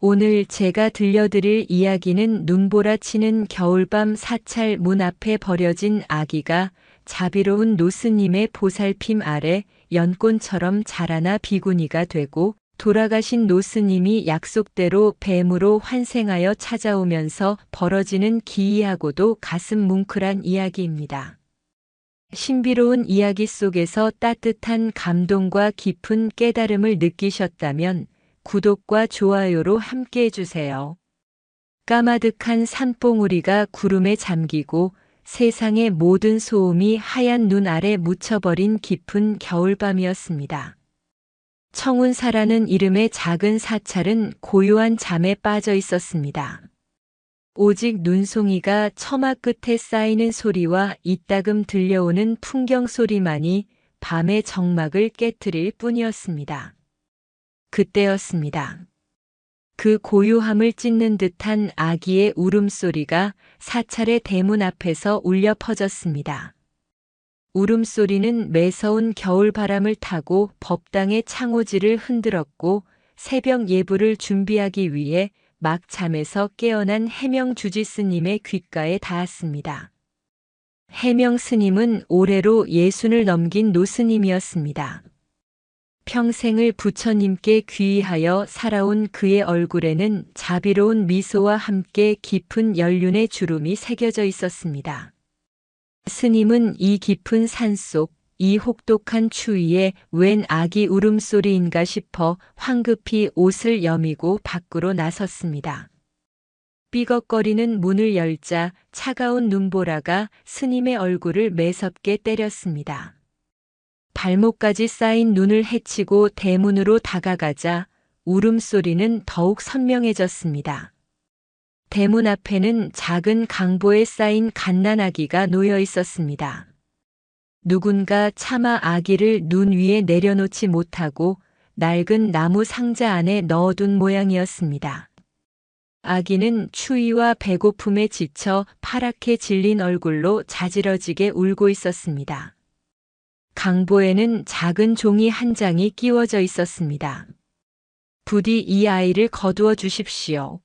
오늘 제가 들려드릴 이야기는 눈보라치는 겨울밤 사찰 문 앞에 버려진 아기가 자비로운 노스님의 보살핌 아래 연꽃처럼 자라나 비구니가 되고 돌아가신 노스님이 약속대로 뱀으로 환생하여 찾아오면서 벌어지는 기이하고도 가슴 뭉클한 이야기입니다. 신비로운 이야기 속에서 따뜻한 감동과 깊은 깨달음을 느끼셨다면 구독과 좋아요로 함께 해주세요. 까마득한 산봉우리가 구름에 잠기고 세상의 모든 소음이 하얀 눈 아래 묻혀버린 깊은 겨울밤이었습니다. 청운사라는 이름의 작은 사찰은 고요한 잠에 빠져 있었습니다. 오직 눈송이가 처마 끝에 쌓이는 소리와 이따금 들려오는 풍경 소리만이 밤의 정막을 깨트릴 뿐이었습니다. 그때였습니다. 그 고요함을 찢는 듯한 아기의 울음소리가 사찰의 대문 앞에서 울려 퍼졌습니다. 울음소리는 매서운 겨울바람을 타고 법당의 창호지를 흔들었고 새벽 예불을 준비하기 위해 막 잠에서 깨어난 해명 주지스님의 귓가에 닿았습니다. 해명 스님은 올해로 60을 넘긴 노스님이었습니다. 평생을 부처님께 귀의하여 살아온 그의 얼굴에는 자비로운 미소와 함께 깊은 연륜의 주름이 새겨져 있었습니다. 스님은 이 깊은 산속, 이 혹독한 추위에 웬 아기 울음소리인가 싶어 황급히 옷을 여미고 밖으로 나섰습니다. 삐걱거리는 문을 열자 차가운 눈보라가 스님의 얼굴을 매섭게 때렸습니다. 발목까지 쌓인 눈을 헤치고 대문으로 다가가자 울음소리는 더욱 선명해졌습니다. 대문 앞에는 작은 강보에 쌓인 갓난아기가 놓여 있었습니다. 누군가 차마 아기를 눈 위에 내려놓지 못하고 낡은 나무 상자 안에 넣어둔 모양이었습니다. 아기는 추위와 배고픔에 지쳐 파랗게 질린 얼굴로 자지러지게 울고 있었습니다. 강보에는 작은 종이 한 장이 끼워져 있었습니다. 부디 이 아이를 거두어 주십시오.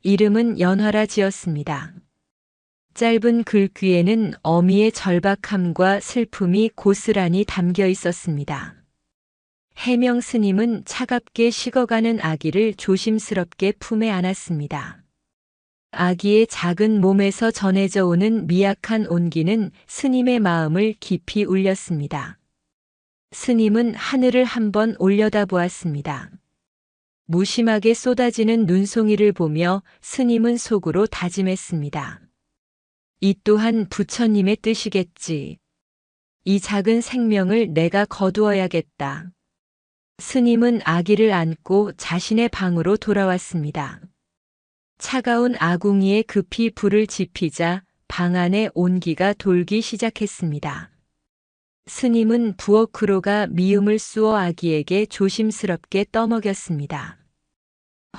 이름은 연화라 지었습니다. 짧은 글귀에는 어미의 절박함과 슬픔이 고스란히 담겨 있었습니다. 해명 스님은 차갑게 식어가는 아기를 조심스럽게 품에 안았습니다. 아기의 작은 몸에서 전해져 오는 미약한 온기는 스님의 마음을 깊이 울렸습니다. 스님은 하늘을 한번 올려다보았습니다. 무심하게 쏟아지는 눈송이를 보며 스님은 속으로 다짐했습니다. 이 또한 부처님의 뜻이겠지. 이 작은 생명을 내가 거두어야겠다. 스님은 아기를 안고 자신의 방으로 돌아왔습니다. 차가운 아궁이에 급히 불을 지피자 방 안에 온기가 돌기 시작했습니다. 스님은 부엌으로가 미음을 쑤어 아기에게 조심스럽게 떠먹였습니다.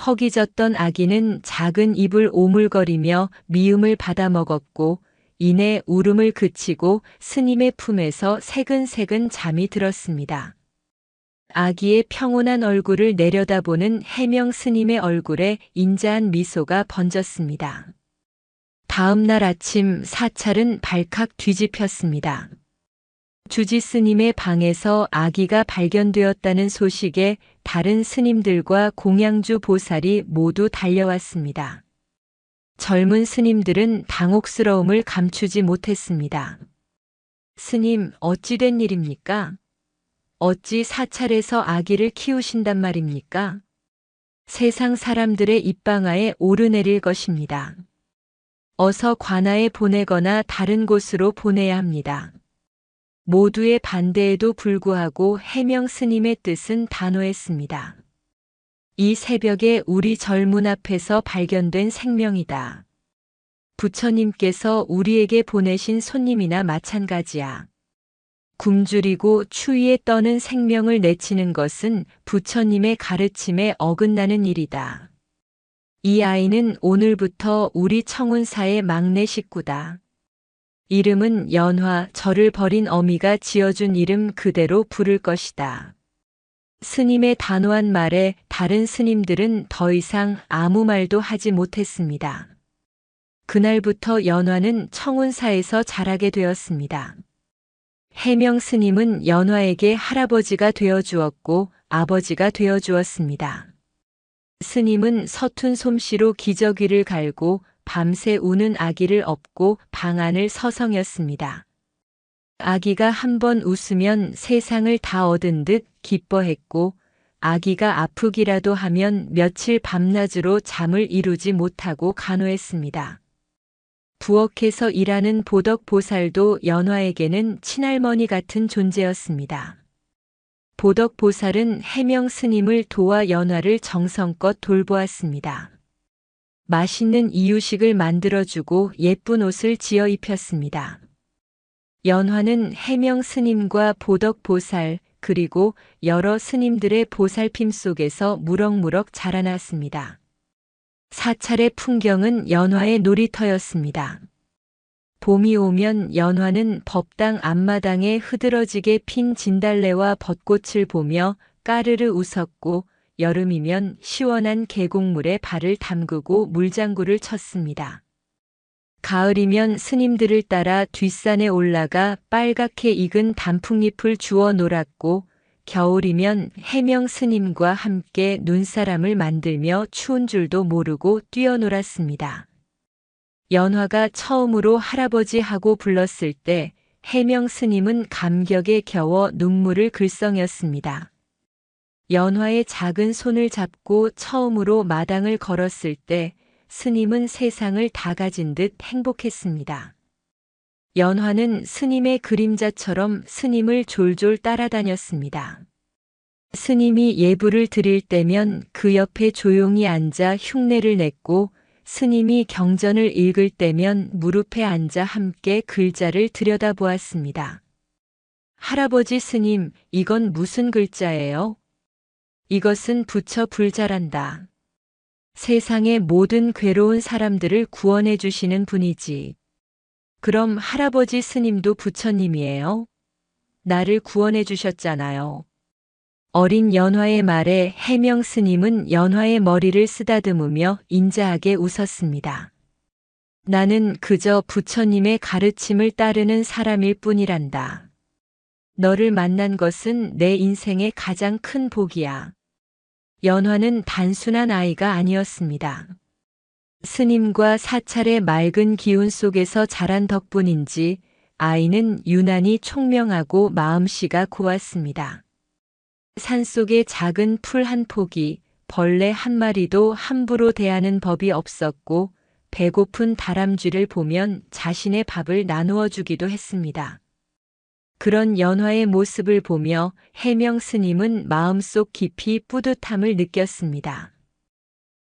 허기졌던 아기는 작은 입을 오물거리며 미음을 받아먹었고 이내 울음을 그치고 스님의 품에서 새근새근 잠이 들었습니다. 아기의 평온한 얼굴을 내려다보는 해명 스님의 얼굴에 인자한 미소가 번졌습니다. 다음 날 아침 사찰은 발칵 뒤집혔습니다. 주지 스님의 방에서 아기가 발견되었다는 소식에 다른 스님들과 공양주 보살이 모두 달려왔습니다. 젊은 스님들은 당혹스러움을 감추지 못했습니다. 스님, 어찌 된 일입니까? 어찌 사찰에서 아기를 키우신단 말입니까? 세상 사람들의 입방아에 오르내릴 것입니다. 어서 관아에 보내거나 다른 곳으로 보내야 합니다. 모두의 반대에도 불구하고 해명 스님의 뜻은 단호했습니다. 이 새벽에 우리 절문 앞에서 발견된 생명이다. 부처님께서 우리에게 보내신 손님이나 마찬가지야. 굶주리고 추위에 떠는 생명을 내치는 것은 부처님의 가르침에 어긋나는 일이다. 이 아이는 오늘부터 우리 청운사의 막내 식구다. 이름은 연화, 저를 버린 어미가 지어준 이름 그대로 부를 것이다. 스님의 단호한 말에 다른 스님들은 더 이상 아무 말도 하지 못했습니다. 그날부터 연화는 청운사에서 자라게 되었습니다. 해명 스님은 연화에게 할아버지가 되어 주었고 아버지가 되어 주었습니다. 스님은 서툰 솜씨로 기저귀를 갈고 밤새 우는 아기를 업고 방 안을 서성였습니다. 아기가 한 번 웃으면 세상을 다 얻은 듯 기뻐했고 아기가 아프기라도 하면 며칠 밤낮으로 잠을 이루지 못하고 간호했습니다. 부엌에서 일하는 보덕보살도 연화에게는 친할머니 같은 존재였습니다. 보덕보살은 해명 스님을 도와 연화를 정성껏 돌보았습니다. 맛있는 이유식을 만들어주고 예쁜 옷을 지어 입혔습니다. 연화는 해명 스님과 보덕보살 그리고 여러 스님들의 보살핌 속에서 무럭무럭 자라났습니다. 사찰의 풍경은 연화의 놀이터였습니다. 봄이 오면 연화는 법당 앞마당에 흐드러지게 핀 진달래와 벚꽃을 보며 까르르 웃었고 여름이면 시원한 계곡물에 발을 담그고 물장구를 쳤습니다. 가을이면 스님들을 따라 뒷산에 올라가 빨갛게 익은 단풍잎을 주워 놀았고 겨울이면 해명 스님과 함께 눈사람을 만들며 추운 줄도 모르고 뛰어놀았습니다. 연화가 처음으로 할아버지 하고 불렀을 때 해명 스님은 감격에 겨워 눈물을 글썽였습니다. 연화의 작은 손을 잡고 처음으로 마당을 걸었을 때 스님은 세상을 다 가진 듯 행복했습니다. 연화는 스님의 그림자처럼 스님을 졸졸 따라다녔습니다. 스님이 예불을 드릴 때면 그 옆에 조용히 앉아 흉내를 냈고 스님이 경전을 읽을 때면 무릎에 앉아 함께 글자를 들여다보았습니다. 할아버지 스님, 이건 무슨 글자예요? 이것은 부처 불자란다. 세상의 모든 괴로운 사람들을 구원해 주시는 분이지. 그럼 할아버지 스님도 부처님이에요? 나를 구원해 주셨잖아요. 어린 연화의 말에 해명 스님은 연화의 머리를 쓰다듬으며 인자하게 웃었습니다. 나는 그저 부처님의 가르침을 따르는 사람일 뿐이란다. 너를 만난 것은 내 인생의 가장 큰 복이야. 연화는 단순한 아이가 아니었습니다. 스님과 사찰의 맑은 기운 속에서 자란 덕분인지 아이는 유난히 총명하고 마음씨가 고왔습니다. 산속의 작은 풀 한 포기, 벌레 한 마리도 함부로 대하는 법이 없었고 배고픈 다람쥐를 보면 자신의 밥을 나누어 주기도 했습니다. 그런 연화의 모습을 보며 해명 스님은 마음속 깊이 뿌듯함을 느꼈습니다.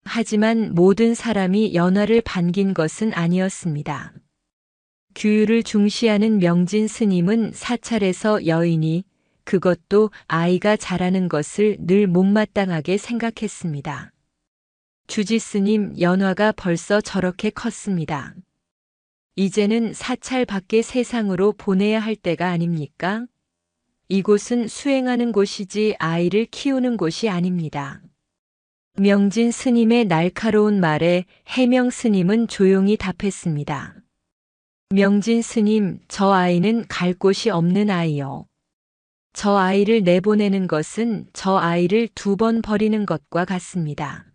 하지만 모든 사람이 연화를 반긴 것은 아니었습니다. 규율을 중시하는 명진 스님은 사찰에서 여인이, 그것도 아이가 자라는 것을 늘 못마땅하게 생각했습니다. 주지 스님, 연화가 벌써 저렇게 컸습니다. 이제는 사찰 밖의 세상으로 보내야 할 때가 아닙니까? 이곳은 수행하는 곳이지 아이를 키우는 곳이 아닙니다. 명진 스님의 날카로운 말에 해명 스님은 조용히 답했습니다. 명진 스님, 저 아이는 갈 곳이 없는 아이요. 저 아이를 내보내는 것은 저 아이를 2번 버리는 것과 같습니다.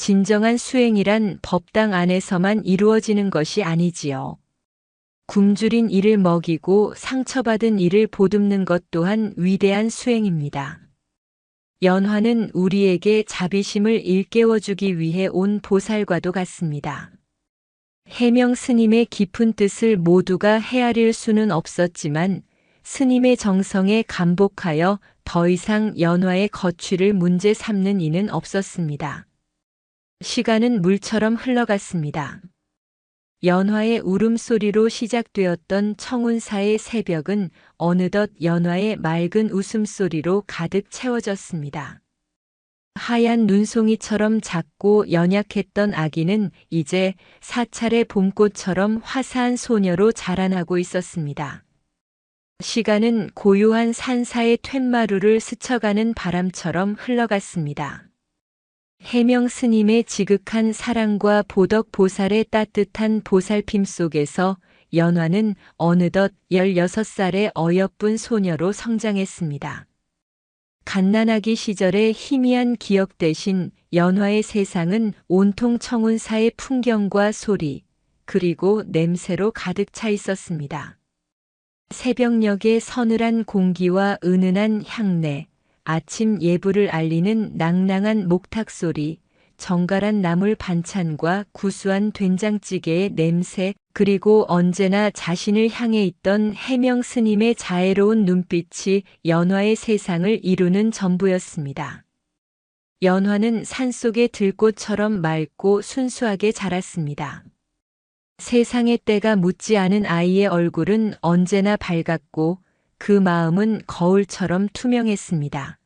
진정한 수행이란 법당 안에서만 이루어지는 것이 아니지요. 굶주린 이를 먹이고 상처받은 이를 보듬는 것 또한 위대한 수행입니다. 연화는 우리에게 자비심을 일깨워주기 위해 온 보살과도 같습니다. 해명 스님의 깊은 뜻을 모두가 헤아릴 수는 없었지만 스님의 정성에 감복하여 더 이상 연화의 거취를 문제 삼는 이는 없었습니다. 시간은 물처럼 흘러갔습니다. 연화의 울음소리로 시작되었던 청운사의 새벽은 어느덧 연화의 맑은 웃음소리로 가득 채워졌습니다. 하얀 눈송이처럼 작고 연약했던 아기는 이제 사찰의 봄꽃처럼 화사한 소녀로 자라나고 있었습니다. 시간은 고요한 산사의 툇마루를 스쳐가는 바람처럼 흘러갔습니다. 해명 스님의 지극한 사랑과 보덕 보살의 따뜻한 보살핌 속에서 연화는 어느덧 16살의 어여쁜 소녀로 성장했습니다. 갓난아기 시절의 희미한 기억 대신 연화의 세상은 온통 청운사의 풍경과 소리, 그리고 냄새로 가득 차 있었습니다. 새벽녘의 서늘한 공기와 은은한 향내, 아침 예불을 알리는 낭낭한 목탁 소리, 정갈한 나물 반찬과 구수한 된장찌개의 냄새, 그리고 언제나 자신을 향해 있던 해명 스님의 자애로운 눈빛이 연화의 세상을 이루는 전부였습니다. 연화는 산속의 들꽃처럼 맑고 순수하게 자랐습니다. 세상의 때가 묻지 않은 아이의 얼굴은 언제나 밝았고 그 마음은 거울처럼 투명했습니다.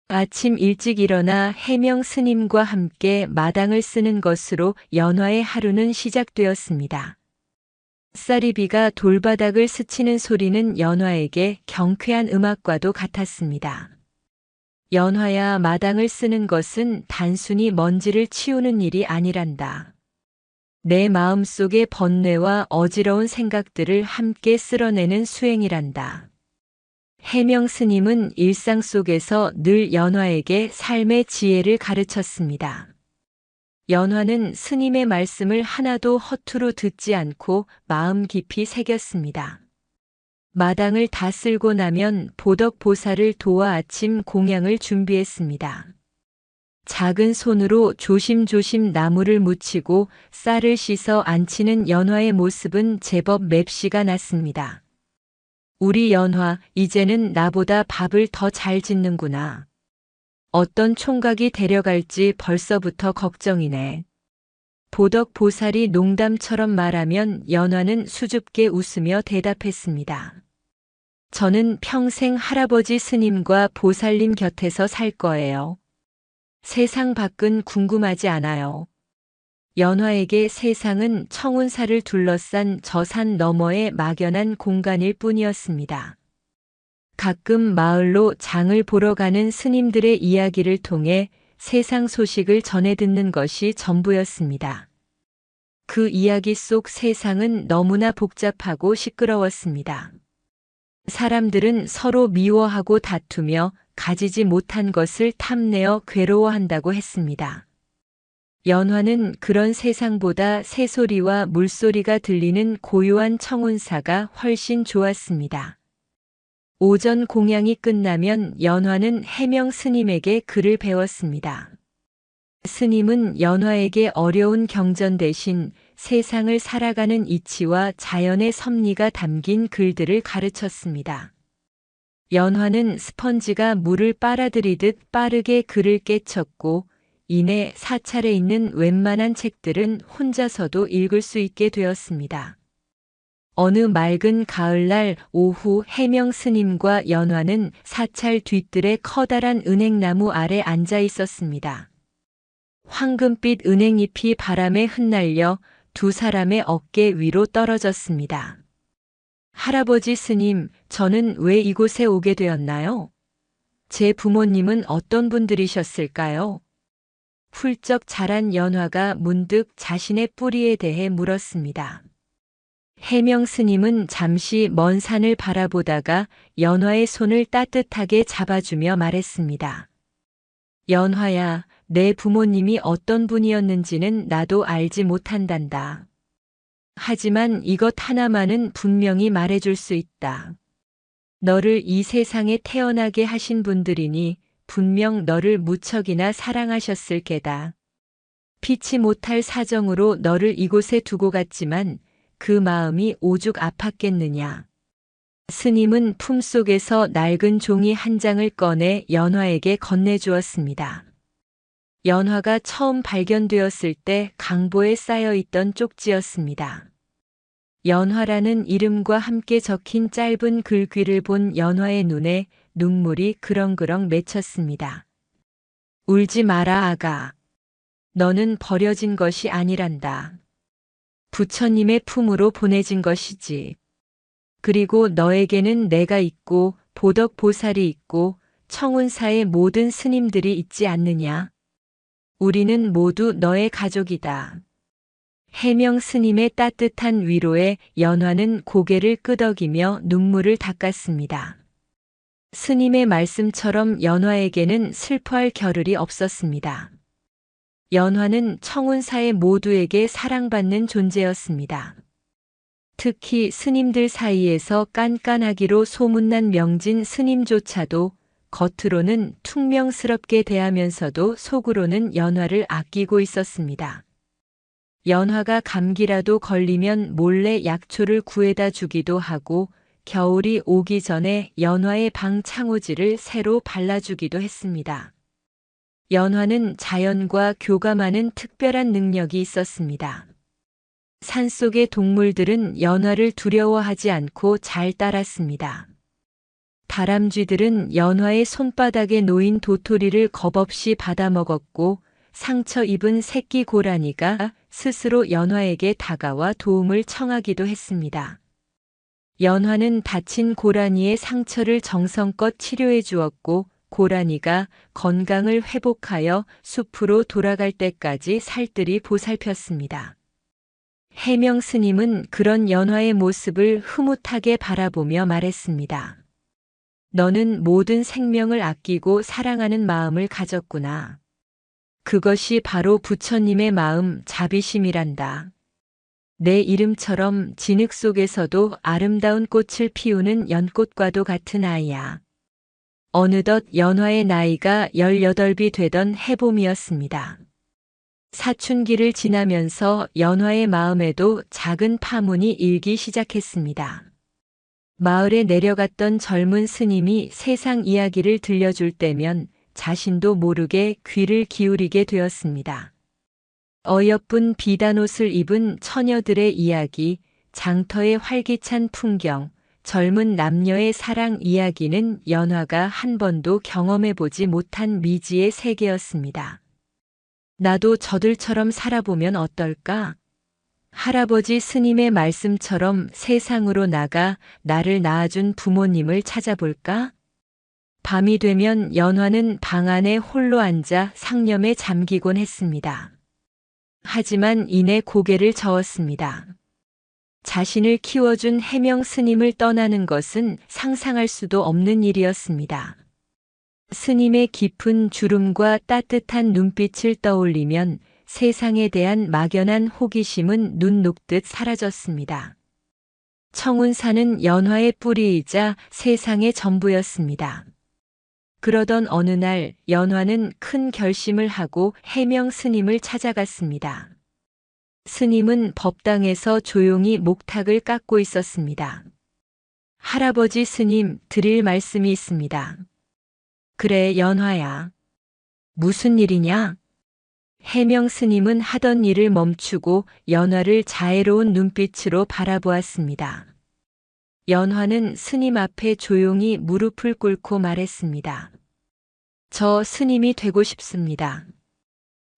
아침 일찍 일어나 해명 스님과 함께 마당을 쓰는 것으로 연화의 하루는 시작되었습니다. 쌀이비가 돌바닥을 스치는 소리는 연화에게 경쾌한 음악과도 같았습니다. 연화야, 마당을 쓰는 것은 단순히 먼지를 치우는 일이 아니란다. 내 마음속의 번뇌와 어지러운 생각들을 함께 쓸어내는 수행이란다. 해명 스님은 일상 속에서 늘 연화에게 삶의 지혜를 가르쳤습니다. 연화는 스님의 말씀을 하나도 허투루 듣지 않고 마음 깊이 새겼습니다. 마당을 다 쓸고 나면 보덕 보살을 도와 아침 공양을 준비했습니다. 작은 손으로 조심조심 나무를 묻히고 쌀을 씻어 안치는 연화의 모습은 제법 맵시가 났습니다. 우리 연화, 이제는 나보다 밥을 더 잘 짓는구나. 어떤 총각이 데려갈지 벌써부터 걱정이네. 보덕 보살이 농담처럼 말하면 연화는 수줍게 웃으며 대답했습니다. 저는 평생 할아버지 스님과 보살님 곁에서 살 거예요. 세상 밖은 궁금하지 않아요. 연화에게 세상은 청운사를 둘러싼 저 산 너머의 막연한 공간일 뿐이었습니다. 가끔 마을로 장을 보러 가는 스님들의 이야기를 통해 세상 소식을 전해 듣는 것이 전부였습니다. 그 이야기 속 세상은 너무나 복잡하고 시끄러웠습니다. 사람들은 서로 미워하고 다투며 가지지 못한 것을 탐내어 괴로워한다고 했습니다. 연화는 그런 세상보다 새소리와 물소리가 들리는 고요한 청운사가 훨씬 좋았습니다. 오전 공양이 끝나면 연화는 해명 스님에게 글을 배웠습니다. 스님은 연화에게 어려운 경전 대신 세상을 살아가는 이치와 자연의 섭리가 담긴 글들을 가르쳤습니다. 연화는 스펀지가 물을 빨아들이듯 빠르게 글을 깨쳤고 이내 사찰에 있는 웬만한 책들은 혼자서도 읽을 수 있게 되었습니다. 어느 맑은 가을날 오후 해명 스님과 연화는 사찰 뒤뜰의 커다란 은행나무 아래 앉아 있었습니다. 황금빛 은행잎이 바람에 흩날려 두 사람의 어깨 위로 떨어졌습니다. 할아버지 스님, 저는 왜 이곳에 오게 되었나요? 제 부모님은 어떤 분들이셨을까요? 훌쩍 자란 연화가 문득 자신의 뿌리에 대해 물었습니다. 해명 스님은 잠시 먼 산을 바라보다가 연화의 손을 따뜻하게 잡아주며 말했습니다. 연화야, 내 부모님이 어떤 분이었는지는 나도 알지 못한단다. 하지만 이것 하나만은 분명히 말해줄 수 있다. 너를 이 세상에 태어나게 하신 분들이니 분명 너를 무척이나 사랑하셨을 게다. 피치 못할 사정으로 너를 이곳에 두고 갔지만 그 마음이 오죽 아팠겠느냐. 스님은 품속에서 낡은 종이 한 장을 꺼내 연화에게 건네주었습니다. 연화가 처음 발견되었을 때 강보에 쌓여있던 쪽지였습니다. 연화라는 이름과 함께 적힌 짧은 글귀를 본 연화의 눈에 눈물이 그렁그렁 맺혔습니다. 울지 마라 아가. 너는 버려진 것이 아니란다. 부처님의 품으로 보내진 것이지. 그리고 너에게는 내가 있고 보덕보살이 있고 청운사의 모든 스님들이 있지 않느냐? 우리는 모두 너의 가족이다. 해명 스님의 따뜻한 위로에 연화는 고개를 끄덕이며 눈물을 닦았습니다. 스님의 말씀처럼 연화에게는 슬퍼할 겨를이 없었습니다. 연화는 청운사의 모두에게 사랑받는 존재였습니다. 특히 스님들 사이에서 깐깐하기로 소문난 명진 스님조차도 겉으로는 퉁명스럽게 대하면서도 속으로는 연화를 아끼고 있었습니다. 연화가 감기라도 걸리면 몰래 약초를 구해다 주기도 하고 겨울이 오기 전에 연화의 방 창호지를 새로 발라주기도 했습니다. 연화는 자연과 교감하는 특별한 능력이 있었습니다. 산속의 동물들은 연화를 두려워하지 않고 잘 따랐습니다. 다람쥐들은 연화의 손바닥에 놓인 도토리를 겁없이 받아먹었고 상처 입은 새끼 고라니가 스스로 연화에게 다가와 도움을 청하기도 했습니다. 연화는 다친 고라니의 상처를 정성껏 치료해 주었고 고라니가 건강을 회복하여 숲으로 돌아갈 때까지 살뜰히 보살폈습니다. 해명 스님은 그런 연화의 모습을 흐뭇하게 바라보며 말했습니다. 너는 모든 생명을 아끼고 사랑하는 마음을 가졌구나. 그것이 바로 부처님의 마음 자비심이란다. 내 이름처럼 진흙 속에서도 아름다운 꽃을 피우는 연꽃과도 같은 아이야. 어느덧 연화의 나이가 18이 되던 해봄이었습니다. 사춘기를 지나면서 연화의 마음에도 작은 파문이 일기 시작했습니다. 마을에 내려갔던 젊은 스님이 세상 이야기를 들려줄 때면 자신도 모르게 귀를 기울이게 되었습니다. 어여쁜 비단옷을 입은 처녀들의 이야기, 장터의 활기찬 풍경, 젊은 남녀의 사랑 이야기는 연화가 한 번도 경험해보지 못한 미지의 세계였습니다. 나도 저들처럼 살아보면 어떨까? 할아버지 스님의 말씀처럼 세상으로 나가 나를 낳아준 부모님을 찾아볼까? 밤이 되면 연화는 방 안에 홀로 앉아 상념에 잠기곤 했습니다. 하지만 이내 고개를 저었습니다. 자신을 키워준 해명 스님을 떠나는 것은 상상할 수도 없는 일이었습니다. 스님의 깊은 주름과 따뜻한 눈빛을 떠올리면 세상에 대한 막연한 호기심은 눈 녹듯 사라졌습니다. 청운사는 연화의 뿌리이자 세상의 전부였습니다. 그러던 어느 날 연화는 큰 결심을 하고 해명 스님을 찾아갔습니다. 스님은 법당에서 조용히 목탁을 깎고 있었습니다. 할아버지 스님, 드릴 말씀이 있습니다. 그래, 연화야. 무슨 일이냐? 해명 스님은 하던 일을 멈추고 연화를 자애로운 눈빛으로 바라보았습니다. 연화는 스님 앞에 조용히 무릎을 꿇고 말했습니다. 저 스님이 되고 싶습니다.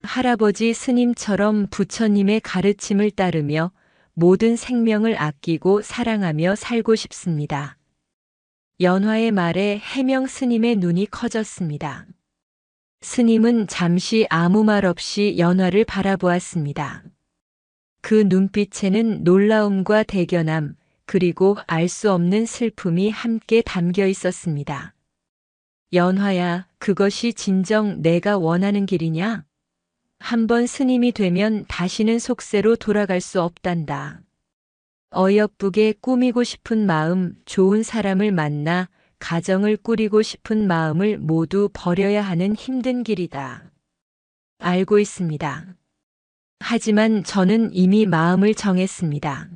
할아버지 스님처럼 부처님의 가르침을 따르며 모든 생명을 아끼고 사랑하며 살고 싶습니다. 연화의 말에 해명 스님의 눈이 커졌습니다. 스님은 잠시 아무 말 없이 연화를 바라보았습니다. 그 눈빛에는 놀라움과 대견함, 그리고 알 수 없는 슬픔이 함께 담겨 있었습니다. 연화야, 그것이 진정 내가 원하는 길이냐? 한번 스님이 되면 다시는 속세로 돌아갈 수 없단다. 어여쁘게 꾸미고 싶은 마음, 좋은 사람을 만나 가정을 꾸리고 싶은 마음을 모두 버려야 하는 힘든 길이다. 알고 있습니다. 하지만 저는 이미 마음을 정했습니다.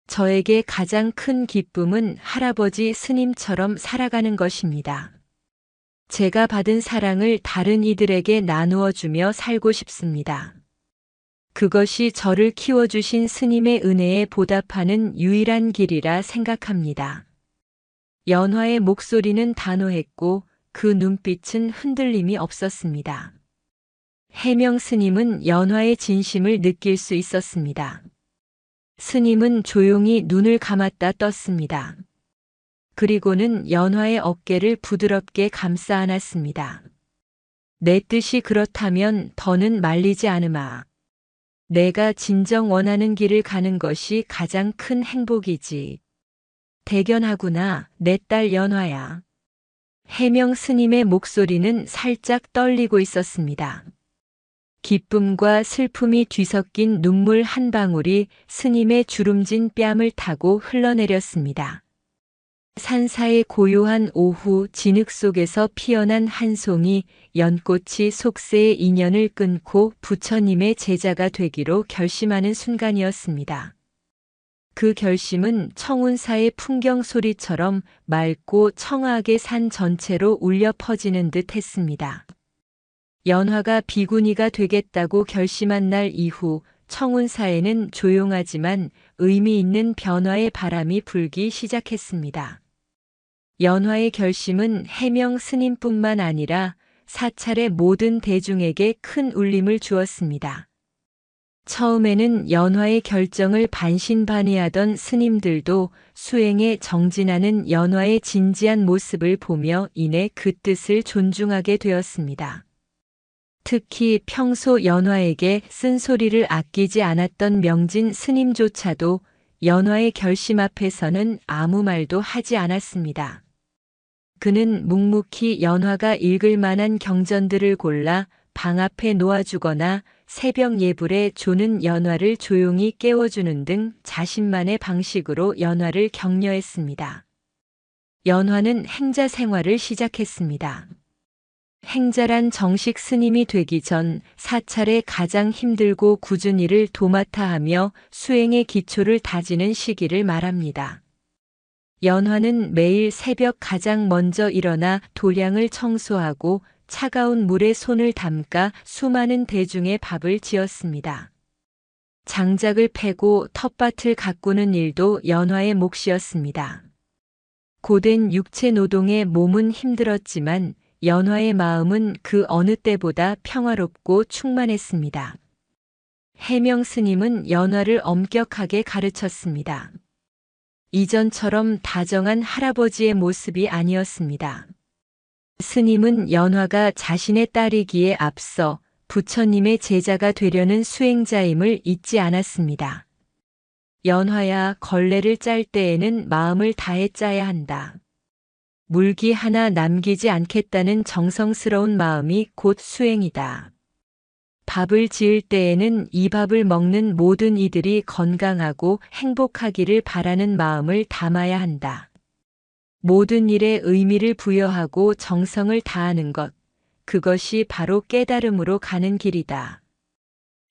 저에게 가장 큰 기쁨은 할아버지 스님처럼 살아가는 것입니다. 제가 받은 사랑을 다른 이들에게 나누어 주며 살고 싶습니다. 그것이 저를 키워주신 스님의 은혜에 보답하는 유일한 길이라 생각합니다. 연화의 목소리는 단호했고 그 눈빛은 흔들림이 없었습니다. 해명 스님은 연화의 진심을 느낄 수 있었습니다. 스님은 조용히 눈을 감았다 떴습니다. 그리고는 연화의 어깨를 부드럽게 감싸 안았습니다. 내 뜻이 그렇다면 더는 말리지 않으마. 내가 진정 원하는 길을 가는 것이 가장 큰 행복이지. 대견하구나, 내 딸 연화야. 해명 스님의 목소리는 살짝 떨리고 있었습니다. 기쁨과 슬픔이 뒤섞인 눈물 한 방울이 스님의 주름진 뺨을 타고 흘러내렸습니다. 산사의 고요한 오후 진흙 속에서 피어난 한 송이 연꽃이 속세의 인연을 끊고 부처님의 제자가 되기로 결심하는 순간이었습니다. 그 결심은 청운사의 풍경 소리처럼 맑고 청아하게 산 전체로 울려 퍼지는 듯 했습니다. 연화가 비구니가 되겠다고 결심한 날 이후 청운사에는 조용하지만 의미 있는 변화의 바람이 불기 시작했습니다. 연화의 결심은 해명 스님뿐만 아니라 사찰의 모든 대중에게 큰 울림을 주었습니다. 처음에는 연화의 결정을 반신반의하던 스님들도 수행에 정진하는 연화의 진지한 모습을 보며 이내 그 뜻을 존중하게 되었습니다. 특히 평소 연화에게 쓴소리를 아끼지 않았던 명진 스님조차도 연화의 결심 앞에서는 아무 말도 하지 않았습니다. 그는 묵묵히 연화가 읽을 만한 경전들을 골라 방 앞에 놓아주거나 새벽 예불에 조는 연화를 조용히 깨워주는 등 자신만의 방식으로 연화를 격려했습니다. 연화는 행자 생활을 시작했습니다. 행자란 정식 스님이 되기 전 사찰의 가장 힘들고 굳은 일을 도맡아 하며 수행의 기초를 다지는 시기를 말합니다. 연화는 매일 새벽 가장 먼저 일어나 도량을 청소하고 차가운 물에 손을 담가 수많은 대중의 밥을 지었습니다. 장작을 패고 텃밭을 가꾸는 일도 연화의 몫이었습니다. 고된 육체 노동에 몸은 힘들었지만 연화의 마음은 그 어느 때보다 평화롭고 충만했습니다. 해명 스님은 연화를 엄격하게 가르쳤습니다. 이전처럼 다정한 할아버지의 모습이 아니었습니다. 스님은 연화가 자신의 딸이기에 앞서 부처님의 제자가 되려는 수행자임을 잊지 않았습니다. 연화야, 걸레를 짤 때에는 마음을 다해 짜야 한다. 물기 하나 남기지 않겠다는 정성스러운 마음이 곧 수행이다. 밥을 지을 때에는 이 밥을 먹는 모든 이들이 건강하고 행복하기를 바라는 마음을 담아야 한다. 모든 일에 의미를 부여하고 정성을 다하는 것, 그것이 바로 깨달음으로 가는 길이다.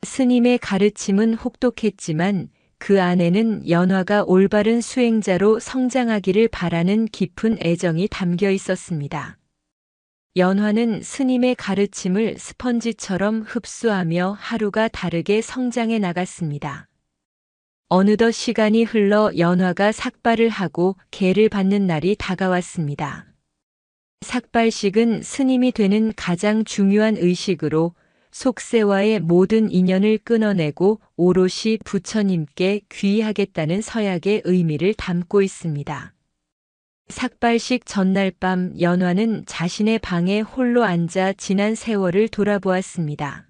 스님의 가르침은 혹독했지만 그 안에는 연화가 올바른 수행자로 성장하기를 바라는 깊은 애정이 담겨 있었습니다. 연화는 스님의 가르침을 스펀지처럼 흡수하며 하루가 다르게 성장해 나갔습니다. 어느덧 시간이 흘러 연화가 삭발을 하고 계를 받는 날이 다가왔습니다. 삭발식은 스님이 되는 가장 중요한 의식으로 속세와의 모든 인연을 끊어내고 오롯이 부처님께 귀의하겠다는 서약의 의미를 담고 있습니다. 삭발식 전날 밤 연화는 자신의 방에 홀로 앉아 지난 세월을 돌아보았습니다.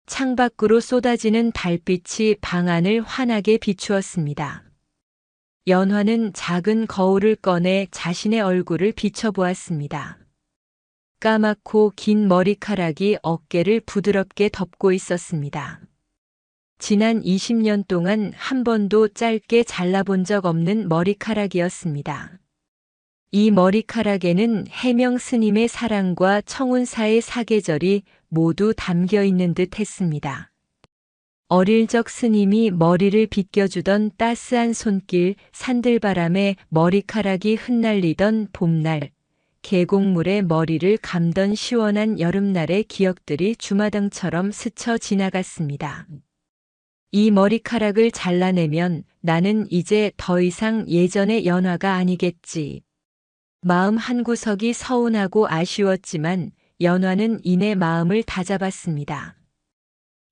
창밖으로 쏟아지는 달빛이 방 안을 환하게 비추었습니다. 연화는 작은 거울을 꺼내 자신의 얼굴을 비춰보았습니다. 까맣고 긴 머리카락이 어깨를 부드럽게 덮고 있었습니다. 지난 20년 동안 한 번도 짧게 잘라본 적 없는 머리카락이었습니다. 이 머리카락에는 해명 스님의 사랑과 청운사의 사계절이 모두 담겨 있는 듯 했습니다. 어릴 적 스님이 머리를 빗겨주던 따스한 손길, 산들바람에 머리카락이 흩날리던 봄날, 계곡물에 머리를 감던 시원한 여름날의 기억들이 주마등처럼 스쳐 지나갔습니다. 이 머리카락을 잘라내면 나는 이제 더 이상 예전의 연화가 아니겠지. 마음 한구석이 서운하고 아쉬웠지만 연화는 이내 마음을 다잡았습니다.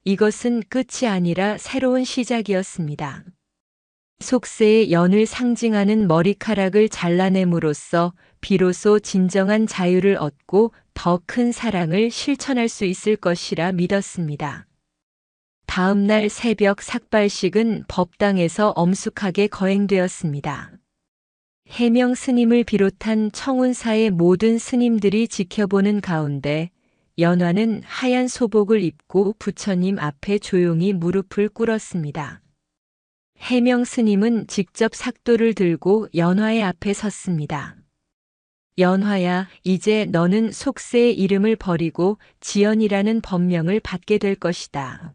이것은 끝이 아니라 새로운 시작이었습니다. 속세의 연을 상징하는 머리카락을 잘라냄으로써 비로소 진정한 자유를 얻고 더 큰 사랑을 실천할 수 있을 것이라 믿었습니다. 다음 날 새벽 삭발식은 법당에서 엄숙하게 거행되었습니다. 해명 스님을 비롯한 청운사의 모든 스님들이 지켜보는 가운데 연화는 하얀 소복을 입고 부처님 앞에 조용히 무릎을 꿇었습니다. 해명 스님은 직접 삭도를 들고 연화의 앞에 섰습니다. 연화야, 이제 너는 속세의 이름을 버리고 지연이라는 법명을 받게 될 것이다.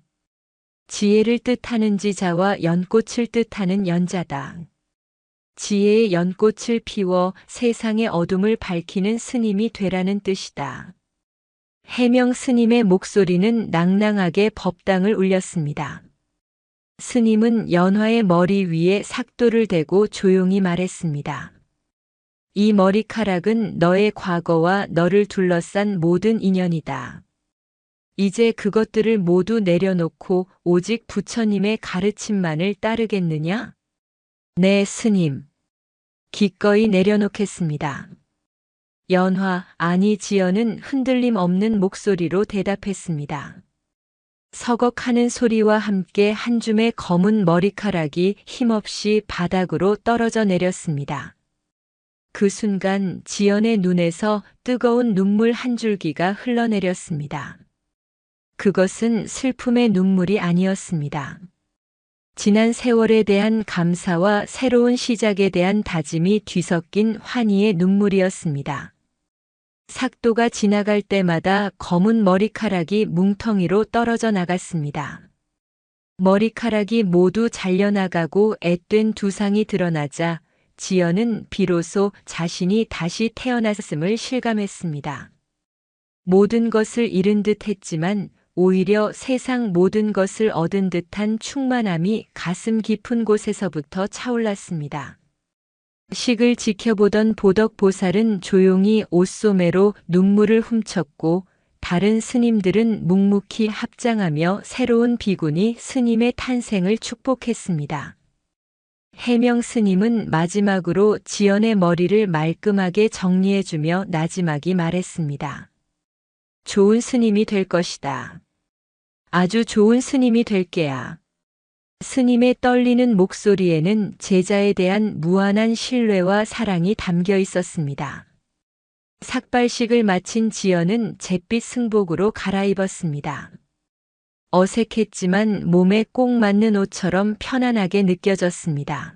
지혜를 뜻하는 지자와 연꽃을 뜻하는 연자다. 지혜의 연꽃을 피워 세상의 어둠을 밝히는 스님이 되라는 뜻이다. 해명 스님의 목소리는 낭낭하게 법당을 울렸습니다. 스님은 연화의 머리 위에 삭도를 대고 조용히 말했습니다. 이 머리카락은 너의 과거와 너를 둘러싼 모든 인연이다. 이제 그것들을 모두 내려놓고 오직 부처님의 가르침만을 따르겠느냐? 네, 스님. 기꺼이 내려놓겠습니다. 연화, 아니 지연은 흔들림 없는 목소리로 대답했습니다. 서걱하는 소리와 함께 한 줌의 검은 머리카락이 힘없이 바닥으로 떨어져 내렸습니다. 그 순간 지연의 눈에서 뜨거운 눈물 한 줄기가 흘러내렸습니다. 그것은 슬픔의 눈물이 아니었습니다. 지난 세월에 대한 감사와 새로운 시작에 대한 다짐이 뒤섞인 환희의 눈물이었습니다. 삭도가 지나갈 때마다 검은 머리카락이 뭉텅이로 떨어져 나갔습니다. 머리카락이 모두 잘려나가고 앳된 두상이 드러나자 지연은 비로소 자신이 다시 태어났음을 실감했습니다. 모든 것을 잃은 듯 했지만 오히려 세상 모든 것을 얻은 듯한 충만함이 가슴 깊은 곳에서부터 차올랐습니다. 식을 지켜보던 보덕보살은 조용히 옷소매로 눈물을 훔쳤고 다른 스님들은 묵묵히 합장하며 새로운 비군이 스님의 탄생을 축복했습니다. 해명 스님은 마지막으로 지연의 머리를 말끔하게 정리해주며 나지막이 말했습니다. 좋은 스님이 될 것이다. 아주 좋은 스님이 될 게야. 스님의 떨리는 목소리에는 제자에 대한 무한한 신뢰와 사랑이 담겨 있었습니다. 삭발식을 마친 지연은 잿빛 승복으로 갈아입었습니다. 어색했지만 몸에 꼭 맞는 옷처럼 편안하게 느껴졌습니다.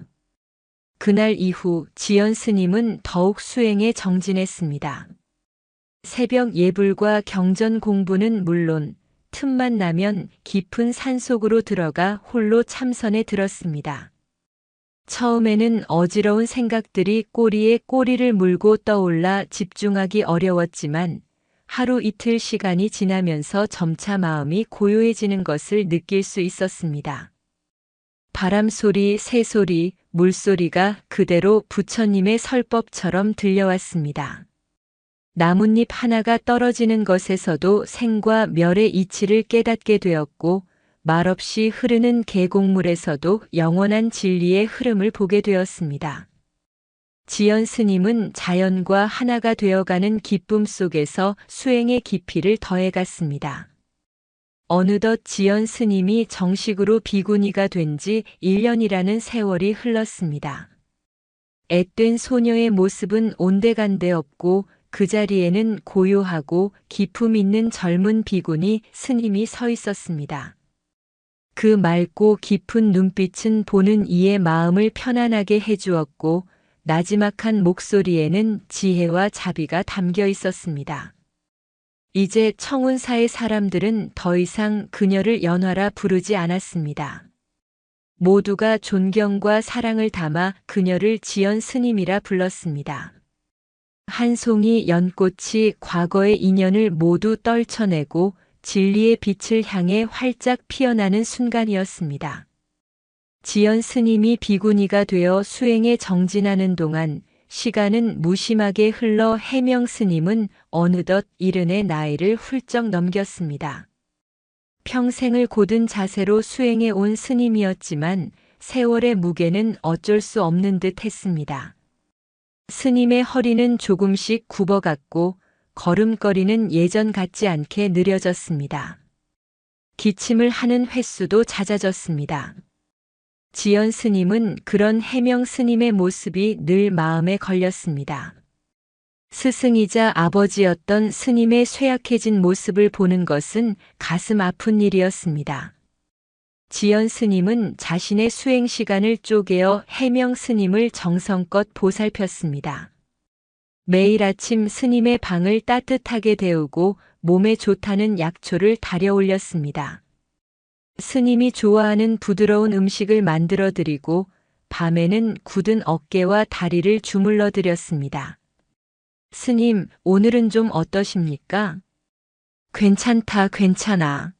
그날 이후 지연 스님은 더욱 수행에 정진했습니다. 새벽 예불과 경전 공부는 물론 틈만 나면 깊은 산속으로 들어가 홀로 참선에 들었습니다. 처음에는 어지러운 생각들이 꼬리에 꼬리를 물고 떠올라 집중하기 어려웠지만 하루 이틀 시간이 지나면서 점차 마음이 고요해지는 것을 느낄 수 있었습니다. 바람소리, 새소리, 물소리가 그대로 부처님의 설법처럼 들려왔습니다. 나뭇잎 하나가 떨어지는 것에서도 생과 멸의 이치를 깨닫게 되었고 말없이 흐르는 계곡물에서도 영원한 진리의 흐름을 보게 되었습니다. 지연 스님은 자연과 하나가 되어가는 기쁨 속에서 수행의 깊이를 더해갔습니다. 어느덧 지연 스님이 정식으로 비구니가 된 지 1년이라는 세월이 흘렀습니다. 앳된 소녀의 모습은 온데간데 없고 그 자리에는 고요하고 기품 있는 젊은 비구니 스님이 서 있었습니다. 그 맑고 깊은 눈빛은 보는 이의 마음을 편안하게 해주었고 나지막한 목소리에는 지혜와 자비가 담겨 있었습니다. 이제 청운사의 사람들은 더 이상 그녀를 연화라 부르지 않았습니다. 모두가 존경과 사랑을 담아 그녀를 지연 스님이라 불렀습니다. 한 송이 연꽃이 과거의 인연을 모두 떨쳐내고 진리의 빛을 향해 활짝 피어나는 순간이었습니다. 지연 스님이 비구니가 되어 수행에 정진하는 동안 시간은 무심하게 흘러 해명 스님은 어느덧 70의 나이를 훌쩍 넘겼습니다. 평생을 고든 자세로 수행해 온 스님이었지만 세월의 무게는 어쩔 수 없는 듯 했습니다. 스님의 허리는 조금씩 굽어갔고 걸음걸이는 예전 같지 않게 느려졌습니다. 기침을 하는 횟수도 잦아졌습니다. 지연 스님은 그런 해명 스님의 모습이 늘 마음에 걸렸습니다. 스승이자 아버지였던 스님의 쇠약해진 모습을 보는 것은 가슴 아픈 일이었습니다. 지연 스님은 자신의 수행 시간을 쪼개어 해명 스님을 정성껏 보살폈습니다. 매일 아침 스님의 방을 따뜻하게 데우고 몸에 좋다는 약초를 달여 올렸습니다. 스님이 좋아하는 부드러운 음식을 만들어 드리고 밤에는 굳은 어깨와 다리를 주물러 드렸습니다. 스님, 오늘은 좀 어떠십니까? 괜찮다, 괜찮아.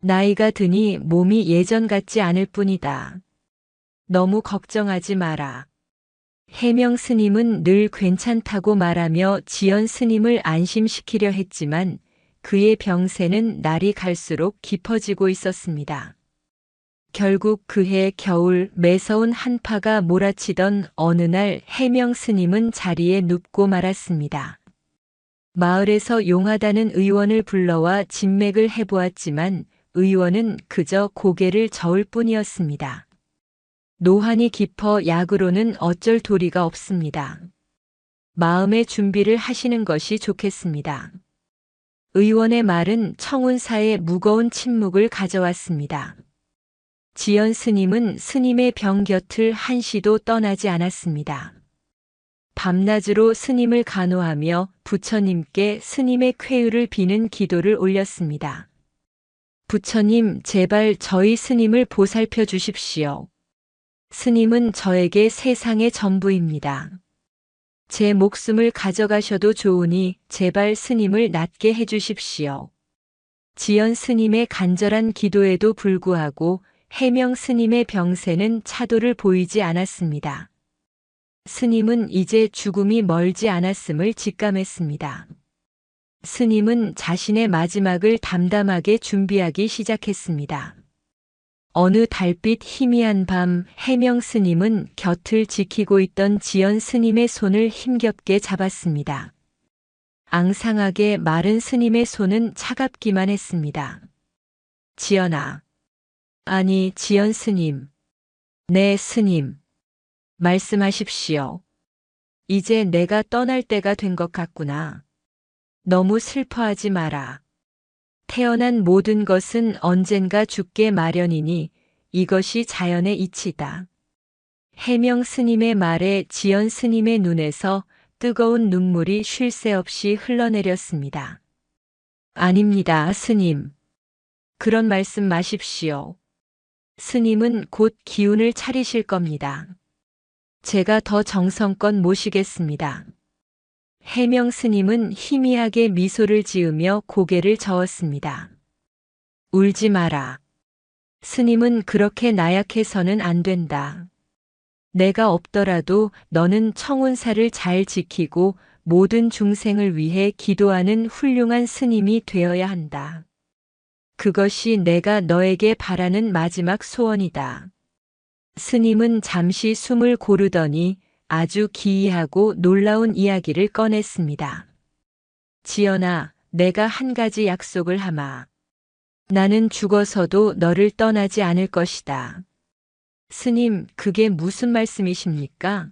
나이가 드니 몸이 예전 같지 않을 뿐이다. 너무 걱정하지 마라. 해명 스님은 늘 괜찮다고 말하며 지연 스님을 안심시키려 했지만 그의 병세는 날이 갈수록 깊어지고 있었습니다. 결국 그해 겨울 매서운 한파가 몰아치던 어느 날 해명 스님은 자리에 눕고 말았습니다. 마을에서 용하다는 의원을 불러와 진맥을 해보았지만 의원은 그저 고개를 저을 뿐이었습니다. 노환이 깊어 약으로는 어쩔 도리가 없습니다. 마음의 준비를 하시는 것이 좋겠습니다. 의원의 말은 청운사에 무거운 침묵을 가져왔습니다. 지연 스님은 스님의 병 곁을 한시도 떠나지 않았습니다. 밤낮으로 스님을 간호하며 부처님께 스님의 쾌유를 비는 기도를 올렸습니다. 부처님, 제발 저희 스님을 보살펴 주십시오. 스님은 저에게 세상의 전부입니다. 제 목숨을 가져가셔도 좋으니 제발 스님을 낫게 해주십시오. 지연 스님의 간절한 기도에도 불구하고 해명 스님의 병세는 차도를 보이지 않았습니다. 스님은 이제 죽음이 멀지 않았음을 직감했습니다. 스님은 자신의 마지막을 담담하게 준비하기 시작했습니다. 어느 달빛 희미한 밤 해명 스님은 곁을 지키고 있던 지연 스님의 손을 힘겹게 잡았습니다. 앙상하게 마른 스님의 손은 차갑기만 했습니다. 지연아. 아니, 지연 스님. 네, 스님. 말씀하십시오. 이제 내가 떠날 때가 된 것 같구나. 너무 슬퍼하지 마라. 태어난 모든 것은 언젠가 죽게 마련이니 이것이 자연의 이치다. 해명 스님의 말에 지연 스님의 눈에서 뜨거운 눈물이 쉴 새 없이 흘러내렸습니다. 아닙니다, 스님. 그런 말씀 마십시오. 스님은 곧 기운을 차리실 겁니다. 제가 더 정성껏 모시겠습니다. 해명 스님은 희미하게 미소를 지으며 고개를 저었습니다. 울지 마라. 스님은 그렇게 나약해서는 안 된다. 내가 없더라도 너는 청운사를 잘 지키고 모든 중생을 위해 기도하는 훌륭한 스님이 되어야 한다. 그것이 내가 너에게 바라는 마지막 소원이다. 스님은 잠시 숨을 고르더니 아주 기이하고 놀라운 이야기를 꺼냈습니다. 지연아, 내가 한 가지 약속을 하마. 나는 죽어서도 너를 떠나지 않을 것이다. 스님, 그게 무슨 말씀이십니까?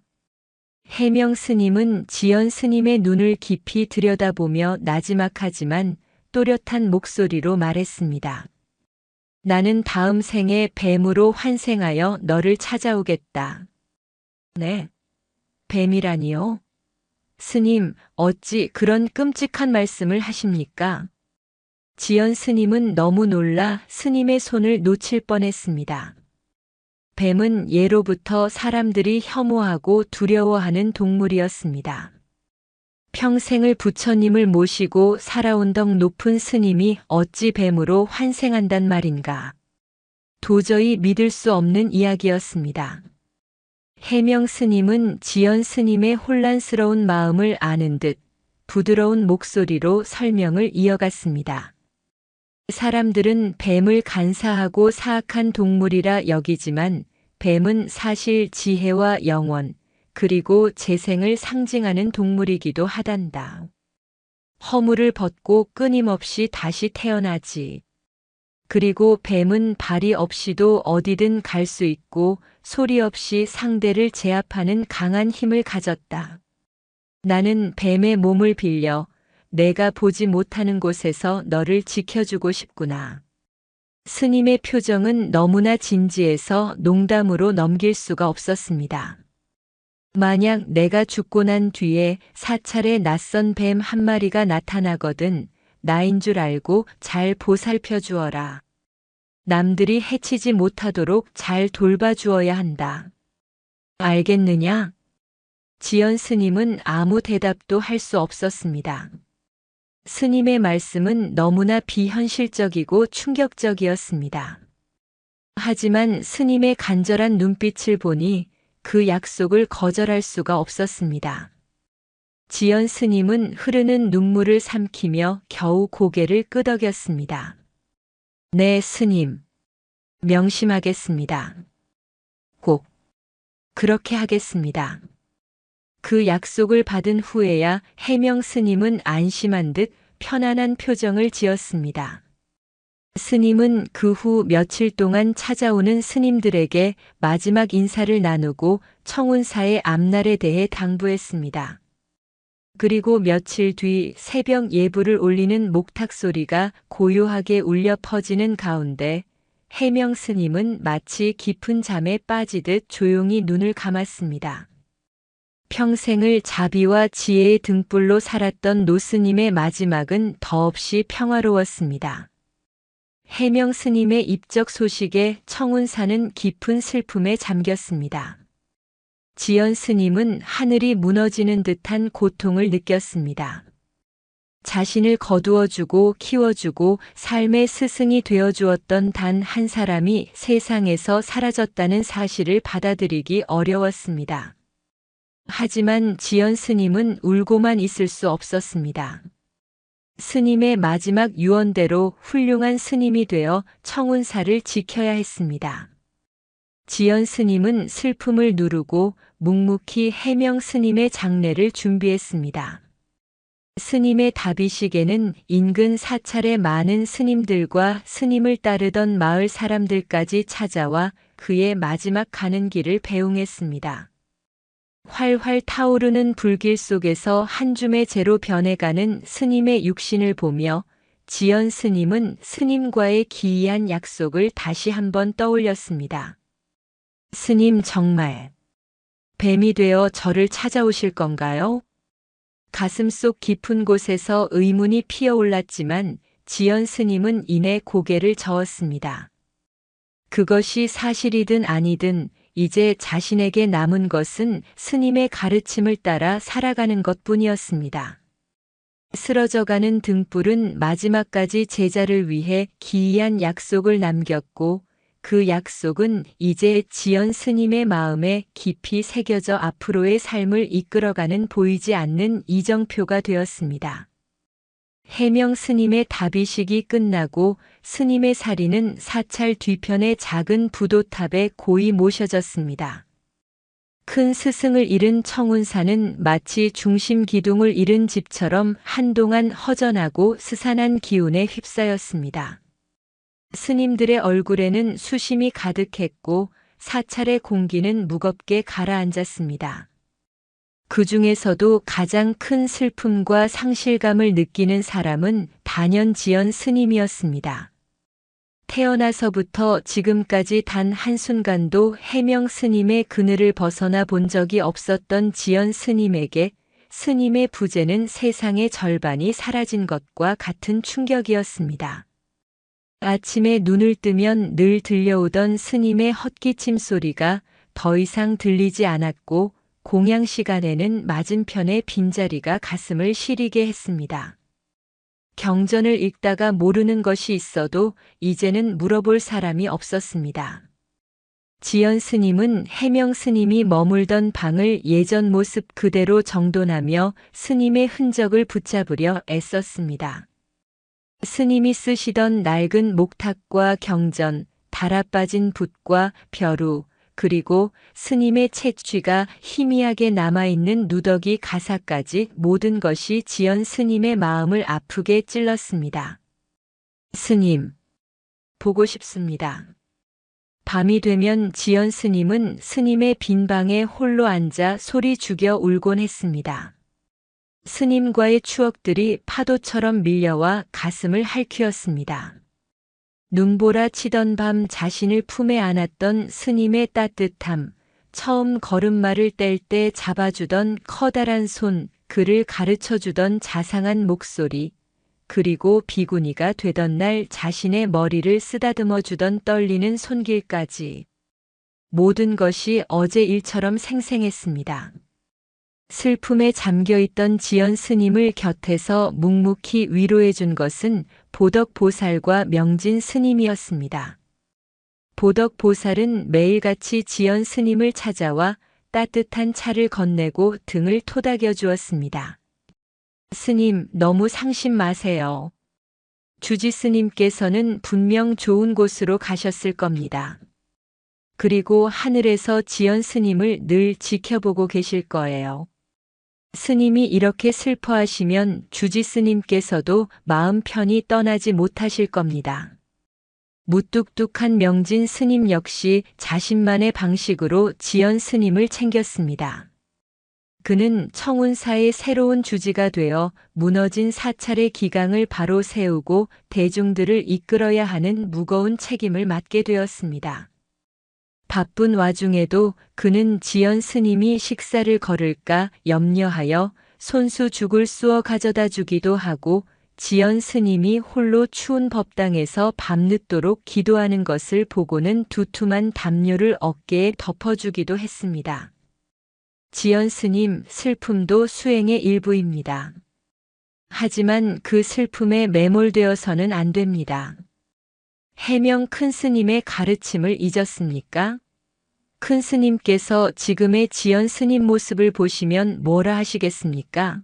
해명 스님은 지연 스님의 눈을 깊이 들여다보며 나지막하지만 또렷한 목소리로 말했습니다. 나는 다음 생에 뱀으로 환생하여 너를 찾아오겠다. 네. 뱀이라니요? 스님, 어찌 그런 끔찍한 말씀을 하십니까? 지연 스님은 너무 놀라 스님의 손을 놓칠 뻔했습니다. 뱀은 예로부터 사람들이 혐오하고 두려워하는 동물이었습니다. 평생을 부처님을 모시고 살아온 덕 높은 스님이 어찌 뱀으로 환생한단 말인가. 도저히 믿을 수 없는 이야기였습니다. 해명 스님은 지연 스님의 혼란스러운 마음을 아는 듯 부드러운 목소리로 설명을 이어갔습니다. 사람들은 뱀을 간사하고 사악한 동물이라 여기지만 뱀은 사실 지혜와 영원, 그리고 재생을 상징하는 동물이기도 하단다. 허물을 벗고 끊임없이 다시 태어나지. 그리고 뱀은 발이 없이도 어디든 갈 수 있고 소리 없이 상대를 제압하는 강한 힘을 가졌다. 나는 뱀의 몸을 빌려 내가 보지 못하는 곳에서 너를 지켜주고 싶구나. 스님의 표정은 너무나 진지해서 농담으로 넘길 수가 없었습니다. 만약 내가 죽고 난 뒤에 사찰에 낯선 뱀 한 마리가 나타나거든 나인 줄 알고 잘 보살펴 주어라. 남들이 해치지 못하도록 잘 돌봐주어야 한다. 알겠느냐? 지연 스님은 아무 대답도 할 수 없었습니다. 스님의 말씀은 너무나 비현실적이고 충격적이었습니다. 하지만 스님의 간절한 눈빛을 보니 그 약속을 거절할 수가 없었습니다. 지연 스님은 흐르는 눈물을 삼키며 겨우 고개를 끄덕였습니다. 네, 스님. 명심하겠습니다. 꼭 그렇게 하겠습니다. 그 약속을 받은 후에야 해명 스님은 안심한 듯 편안한 표정을 지었습니다. 스님은 그 후 며칠 동안 찾아오는 스님들에게 마지막 인사를 나누고 청운사의 앞날에 대해 당부했습니다. 그리고 며칠 뒤 새벽 예불을 올리는 목탁 소리가 고요하게 울려 퍼지는 가운데 해명 스님은 마치 깊은 잠에 빠지듯 조용히 눈을 감았습니다. 평생을 자비와 지혜의 등불로 살았던 노스님의 마지막은 더없이 평화로웠습니다. 해명 스님의 입적 소식에 청운사는 깊은 슬픔에 잠겼습니다. 지연 스님은 하늘이 무너지는 듯한 고통을 느꼈습니다. 자신을 거두어주고 키워주고 삶의 스승이 되어주었던 단 한 사람이 세상에서 사라졌다는 사실을 받아들이기 어려웠습니다. 하지만 지연 스님은 울고만 있을 수 없었습니다. 스님의 마지막 유언대로 훌륭한 스님이 되어 청운사를 지켜야 했습니다. 지연 스님은 슬픔을 누르고 묵묵히 해명 스님의 장례를 준비했습니다. 스님의 다비식에는 인근 사찰의 많은 스님들과 스님을 따르던 마을 사람들까지 찾아와 그의 마지막 가는 길을 배웅했습니다. 활활 타오르는 불길 속에서 한 줌의 재로 변해가는 스님의 육신을 보며 지연 스님은 스님과의 기이한 약속을 다시 한번 떠올렸습니다. 스님 정말 뱀이 되어 저를 찾아오실 건가요? 가슴속 깊은 곳에서 의문이 피어올랐지만 지연 스님은 이내 고개를 저었습니다. 그것이 사실이든 아니든 이제 자신에게 남은 것은 스님의 가르침을 따라 살아가는 것뿐이었습니다. 쓰러져가는 등불은 마지막까지 제자를 위해 기이한 약속을 남겼고 그 약속은 이제 지연 스님의 마음에 깊이 새겨져 앞으로의 삶을 이끌어가는 보이지 않는 이정표가 되었습니다. 해명 스님의 다비식이 끝나고 스님의 사리는 사찰 뒤편의 작은 부도탑에 고이 모셔졌습니다. 큰 스승을 잃은 청운사는 마치 중심 기둥을 잃은 집처럼 한동안 허전하고 스산한 기운에 휩싸였습니다. 스님들의 얼굴에는 수심이 가득했고 사찰의 공기는 무겁게 가라앉았습니다. 그 중에서도 가장 큰 슬픔과 상실감을 느끼는 사람은 단연 지연 스님이었습니다. 태어나서부터 지금까지 단 한순간도 해명 스님의 그늘을 벗어나 본 적이 없었던 지연 스님에게 스님의 부재는 세상의 절반이 사라진 것과 같은 충격이었습니다. 아침에 눈을 뜨면 늘 들려오던 스님의 헛기침 소리가 더 이상 들리지 않았고 공양 시간에는 맞은편의 빈자리가 가슴을 시리게 했습니다. 경전을 읽다가 모르는 것이 있어도 이제는 물어볼 사람이 없었습니다. 지연 스님은 해명 스님이 머물던 방을 예전 모습 그대로 정돈하며 스님의 흔적을 붙잡으려 애썼습니다. 스님이 쓰시던 낡은 목탁과 경전, 달아빠진 붓과 벼루, 그리고 스님의 채취가 희미하게 남아있는 누더기 가사까지 모든 것이 지연 스님의 마음을 아프게 찔렀습니다. 스님, 보고 싶습니다. 밤이 되면 지연 스님은 스님의 빈 방에 홀로 앉아 소리 죽여 울곤 했습니다. 스님과의 추억들이 파도처럼 밀려와 가슴을 핥히었습니다. 눈보라 치던 밤 자신을 품에 안았던 스님의 따뜻함, 처음 걸음마를 뗄 때 잡아주던 커다란 손, 그를 가르쳐주던 자상한 목소리, 그리고 비구니가 되던 날 자신의 머리를 쓰다듬어 주던 떨리는 손길까지. 모든 것이 어제 일처럼 생생했습니다. 슬픔에 잠겨있던 지연 스님을 곁에서 묵묵히 위로해 준 것은 보덕보살과 명진 스님이었습니다. 보덕보살은 매일같이 지연 스님을 찾아와 따뜻한 차를 건네고 등을 토닥여 주었습니다. 스님, 너무 상심 마세요. 주지 스님께서는 분명 좋은 곳으로 가셨을 겁니다. 그리고 하늘에서 지연 스님을 늘 지켜보고 계실 거예요. 스님이 이렇게 슬퍼하시면 주지 스님께서도 마음 편히 떠나지 못하실 겁니다. 무뚝뚝한 명진 스님 역시 자신만의 방식으로 지연 스님을 챙겼습니다. 그는 청운사의 새로운 주지가 되어 무너진 사찰의 기강을 바로 세우고 대중들을 이끌어야 하는 무거운 책임을 맡게 되었습니다. 바쁜 와중에도 그는 지연 스님이 식사를 거를까 염려하여 손수 죽을 쑤어 가져다 주기도 하고 지연 스님이 홀로 추운 법당에서 밤늦도록 기도하는 것을 보고는 두툼한 담요를 어깨에 덮어주기도 했습니다. 지연 스님 슬픔도 수행의 일부입니다. 하지만 그 슬픔에 매몰되어서는 안 됩니다. 해명 큰 스님의 가르침을 잊었습니까? 큰 스님께서 지금의 지연 스님 모습을 보시면 뭐라 하시겠습니까?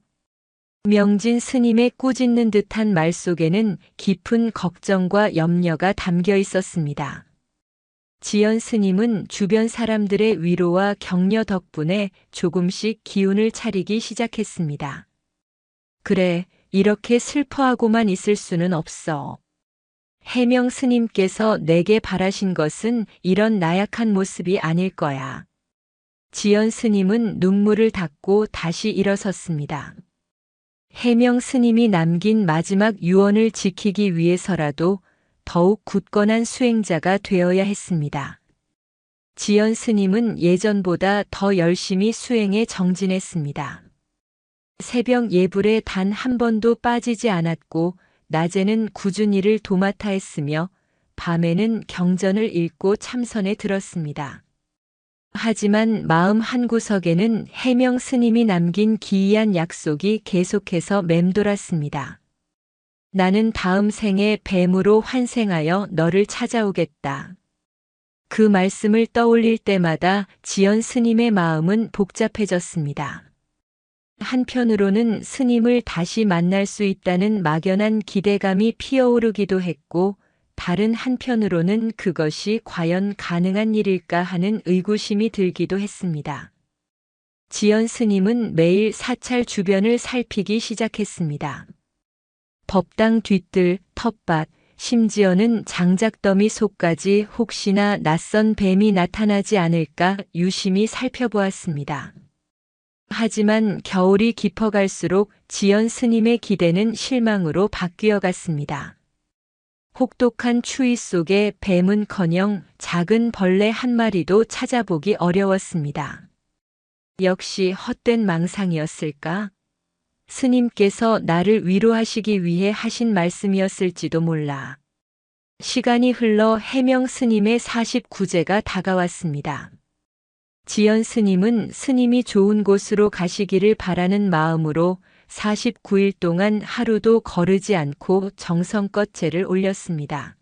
명진 스님의 꾸짖는 듯한 말 속에는 깊은 걱정과 염려가 담겨 있었습니다. 지연 스님은 주변 사람들의 위로와 격려 덕분에 조금씩 기운을 차리기 시작했습니다. 그래, 이렇게 슬퍼하고만 있을 수는 없어. 해명 스님께서 내게 바라신 것은 이런 나약한 모습이 아닐 거야. 지연 스님은 눈물을 닦고 다시 일어섰습니다. 해명 스님이 남긴 마지막 유언을 지키기 위해서라도 더욱 굳건한 수행자가 되어야 했습니다. 지연 스님은 예전보다 더 열심히 수행에 정진했습니다. 새벽 예불에 단 한 번도 빠지지 않았고 낮에는 꾸준히 일을 도맡아 했으며 밤에는 경전을 읽고 참선에 들었습니다. 하지만 마음 한구석에는 해명 스님이 남긴 기이한 약속이 계속해서 맴돌았습니다. 나는 다음 생에 뱀으로 환생하여 너를 찾아오겠다. 그 말씀을 떠올릴 때마다 지연 스님의 마음은 복잡해졌습니다. 한편으로는 스님을 다시 만날 수 있다는 막연한 기대감이 피어오르기도 했고, 다른 한편으로는 그것이 과연 가능한 일일까 하는 의구심이 들기도 했습니다. 지연 스님은 매일 사찰 주변을 살피기 시작했습니다. 법당 뒤뜰, 텃밭, 심지어는 장작더미 속까지 혹시나 낯선 뱀이 나타나지 않을까 유심히 살펴보았습니다. 하지만 겨울이 깊어갈수록 지연 스님의 기대는 실망으로 바뀌어 갔습니다. 혹독한 추위 속에 뱀은커녕 작은 벌레 한 마리도 찾아보기 어려웠습니다. 역시 헛된 망상이었을까? 스님께서 나를 위로하시기 위해 하신 말씀이었을지도 몰라. 시간이 흘러 해명 스님의 49제가 다가왔습니다. 지연 스님은 스님이 좋은 곳으로 가시기를 바라는 마음으로 49일 동안 하루도 거르지 않고 정성껏 제를 올렸습니다.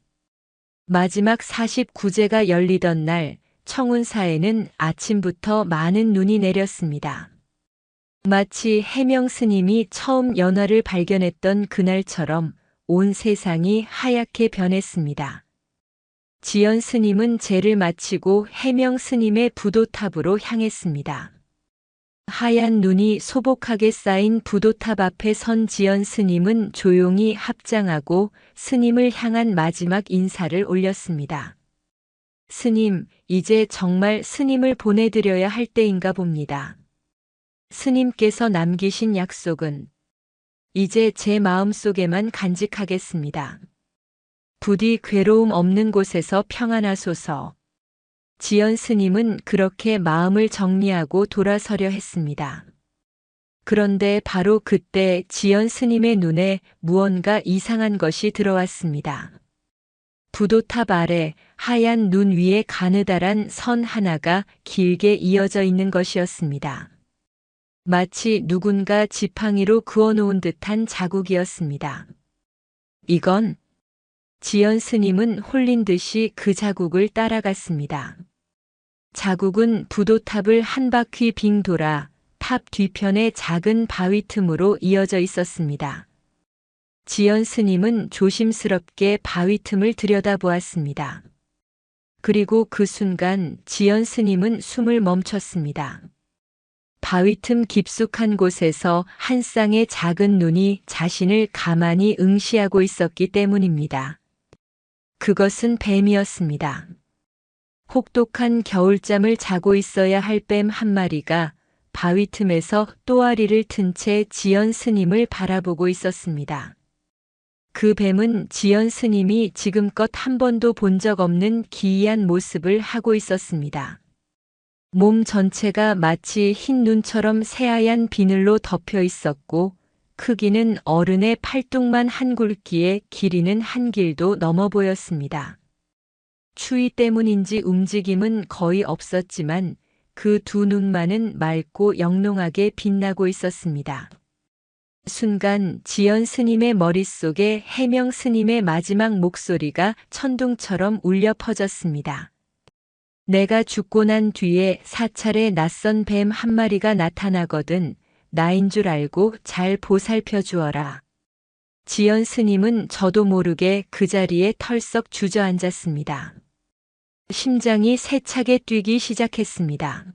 마지막 49제가 열리던 날 청운사에는 아침부터 많은 눈이 내렸습니다. 마치 해명 스님이 처음 연화를 발견했던 그날처럼 온 세상이 하얗게 변했습니다. 지연 스님은 제를 마치고 해명 스님의 부도탑으로 향했습니다. 하얀 눈이 소복하게 쌓인 부도탑 앞에 선 지연 스님은 조용히 합장하고 스님을 향한 마지막 인사를 올렸습니다. 스님, 이제 정말 스님을 보내드려야 할 때인가 봅니다. 스님께서 남기신 약속은 이제 제 마음속에만 간직하겠습니다. 부디 괴로움 없는 곳에서 평안하소서. 지연 스님은 그렇게 마음을 정리하고 돌아서려 했습니다. 그런데 바로 그때 지연 스님의 눈에 무언가 이상한 것이 들어왔습니다. 부도탑 아래 하얀 눈 위에 가느다란 선 하나가 길게 이어져 있는 것이었습니다. 마치 누군가 지팡이로 그어놓은 듯한 자국이었습니다. 이건 지연 스님은 홀린 듯이 그 자국을 따라갔습니다. 자국은 부도탑을 한 바퀴 빙 돌아 탑 뒤편의 작은 바위 틈으로 이어져 있었습니다. 지연 스님은 조심스럽게 바위 틈을 들여다보았습니다. 그리고 그 순간 지연 스님은 숨을 멈췄습니다. 바위 틈 깊숙한 곳에서 한 쌍의 작은 눈이 자신을 가만히 응시하고 있었기 때문입니다. 그것은 뱀이었습니다. 혹독한 겨울잠을 자고 있어야 할 뱀 한 마리가 바위 틈에서 또아리를 튼 채 지연 스님을 바라보고 있었습니다. 그 뱀은 지연 스님이 지금껏 한 번도 본 적 없는 기이한 모습을 하고 있었습니다. 몸 전체가 마치 흰 눈처럼 새하얀 비늘로 덮여 있었고 크기는 어른의 팔뚝만 한 굵기에 길이는 한 길도 넘어 보였습니다. 추위 때문인지 움직임은 거의 없었지만 그 두 눈만은 맑고 영롱하게 빛나고 있었습니다. 순간 지연 스님의 머릿속에 해명 스님의 마지막 목소리가 천둥처럼 울려 퍼졌습니다. 내가 죽고 난 뒤에 사찰에 낯선 뱀 한 마리가 나타나거든 나인 줄 알고 잘 보살펴 주어라. 지연 스님은 저도 모르게 그 자리에 털썩 주저앉았습니다. 심장이 세차게 뛰기 시작했습니다.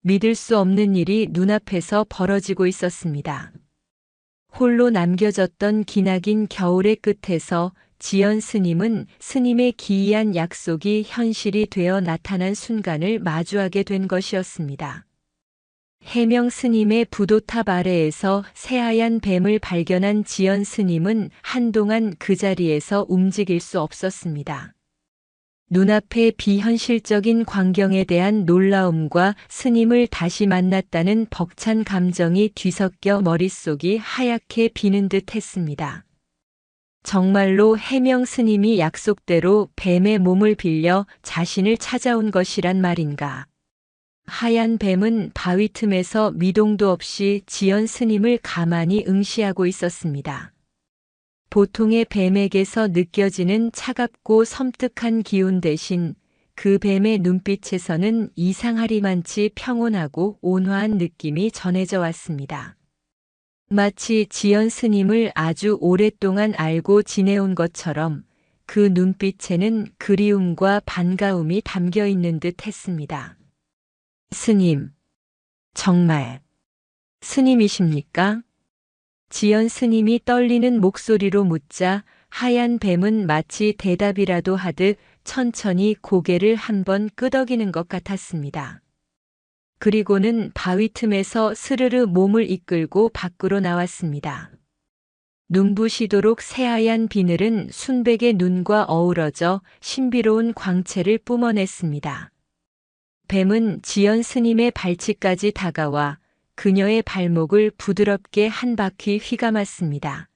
믿을 수 없는 일이 눈앞에서 벌어지고 있었습니다. 홀로 남겨졌던 기나긴 겨울의 끝에서 지연 스님은 스님의 기이한 약속이 현실이 되어 나타난 순간을 마주하게 된 것이었습니다. 해명 스님의 부도탑 아래에서 새하얀 뱀을 발견한 지연 스님은 한동안 그 자리에서 움직일 수 없었습니다. 눈앞의 비현실적인 광경에 대한 놀라움과 스님을 다시 만났다는 벅찬 감정이 뒤섞여 머릿속이 하얗게 비는 듯 했습니다. 정말로 해명 스님이 약속대로 뱀의 몸을 빌려 자신을 찾아온 것이란 말인가. 하얀 뱀은 바위 틈에서 미동도 없이 지연 스님을 가만히 응시하고 있었습니다. 보통의 뱀에게서 느껴지는 차갑고 섬뜩한 기운 대신 그 뱀의 눈빛에서는 이상하리만치 평온하고 온화한 느낌이 전해져 왔습니다. 마치 지연 스님을 아주 오랫동안 알고 지내온 것처럼 그 눈빛에는 그리움과 반가움이 담겨 있는 듯 했습니다. 스님, 정말 스님이십니까? 지연 스님이 떨리는 목소리로 묻자 하얀 뱀은 마치 대답이라도 하듯 천천히 고개를 한번 끄덕이는 것 같았습니다. 그리고는 바위 틈에서 스르르 몸을 이끌고 밖으로 나왔습니다. 눈부시도록 새하얀 비늘은 순백의 눈과 어우러져 신비로운 광채를 뿜어냈습니다. 뱀은 지연 스님의 발치까지 다가와 그녀의 발목을 부드럽게 한 바퀴 휘감았습니다.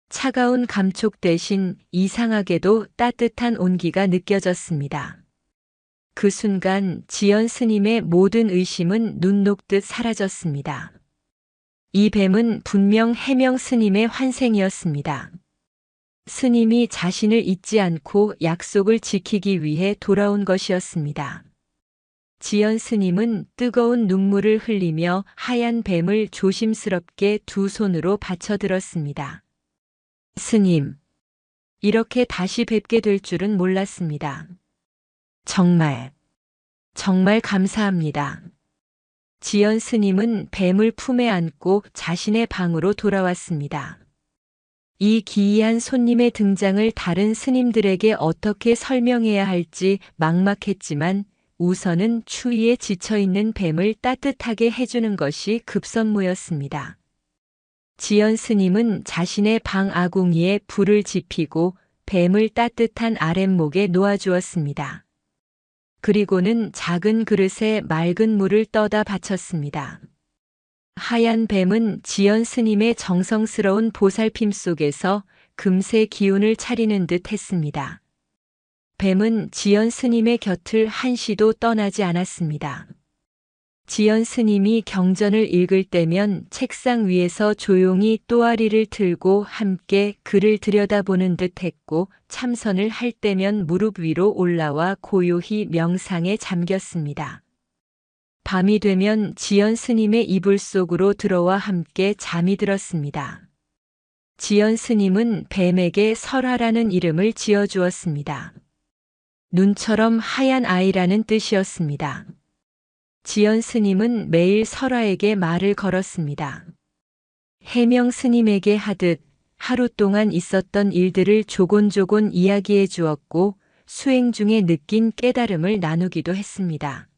차가운 감촉 대신 이상하게도 따뜻한 온기가 느껴졌습니다. 그 순간 지연 스님의 모든 의심은 눈 녹듯 사라졌습니다. 이 뱀은 분명 해명 스님의 환생이었습니다. 스님이 자신을 잊지 않고 약속을 지키기 위해 돌아온 것이었습니다. 지연 스님은 뜨거운 눈물을 흘리며 하얀 뱀을 조심스럽게 두 손으로 받쳐들었습니다. 스님, 이렇게 다시 뵙게 될 줄은 몰랐습니다. 정말 감사합니다. 지연 스님은 뱀을 품에 안고 자신의 방으로 돌아왔습니다. 이 기이한 손님의 등장을 다른 스님들에게 어떻게 설명해야 할지 막막했지만 우선은 추위에 지쳐있는 뱀을 따뜻하게 해주는 것이 급선무였습니다. 지연 스님은 자신의 방 아궁이에 불을 지피고 뱀을 따뜻한 아랫목에 놓아주었습니다. 그리고는 작은 그릇에 맑은 물을 떠다 바쳤습니다. 하얀 뱀은 지연 스님의 정성스러운 보살핌 속에서 금세 기운을 차리는 듯 했습니다. 뱀은 지연 스님의 곁을 한시도 떠나지 않았습니다. 지연 스님이 경전을 읽을 때면 책상 위에서 조용히 또아리를 틀고 함께 글을 들여다보는 듯 했고 참선을 할 때면 무릎 위로 올라와 고요히 명상에 잠겼습니다. 밤이 되면 지연 스님의 이불 속으로 들어와 함께 잠이 들었습니다. 지연 스님은 뱀에게 설화라는 이름을 지어주었습니다. 눈처럼 하얀 아이라는 뜻이었습니다. 지연 스님은 매일 설화에게 말을 걸었습니다. 해명 스님에게 하듯 하루 동안 있었던 일들을 조곤조곤 이야기해 주었고 수행 중에 느낀 깨달음을 나누기도 했습니다.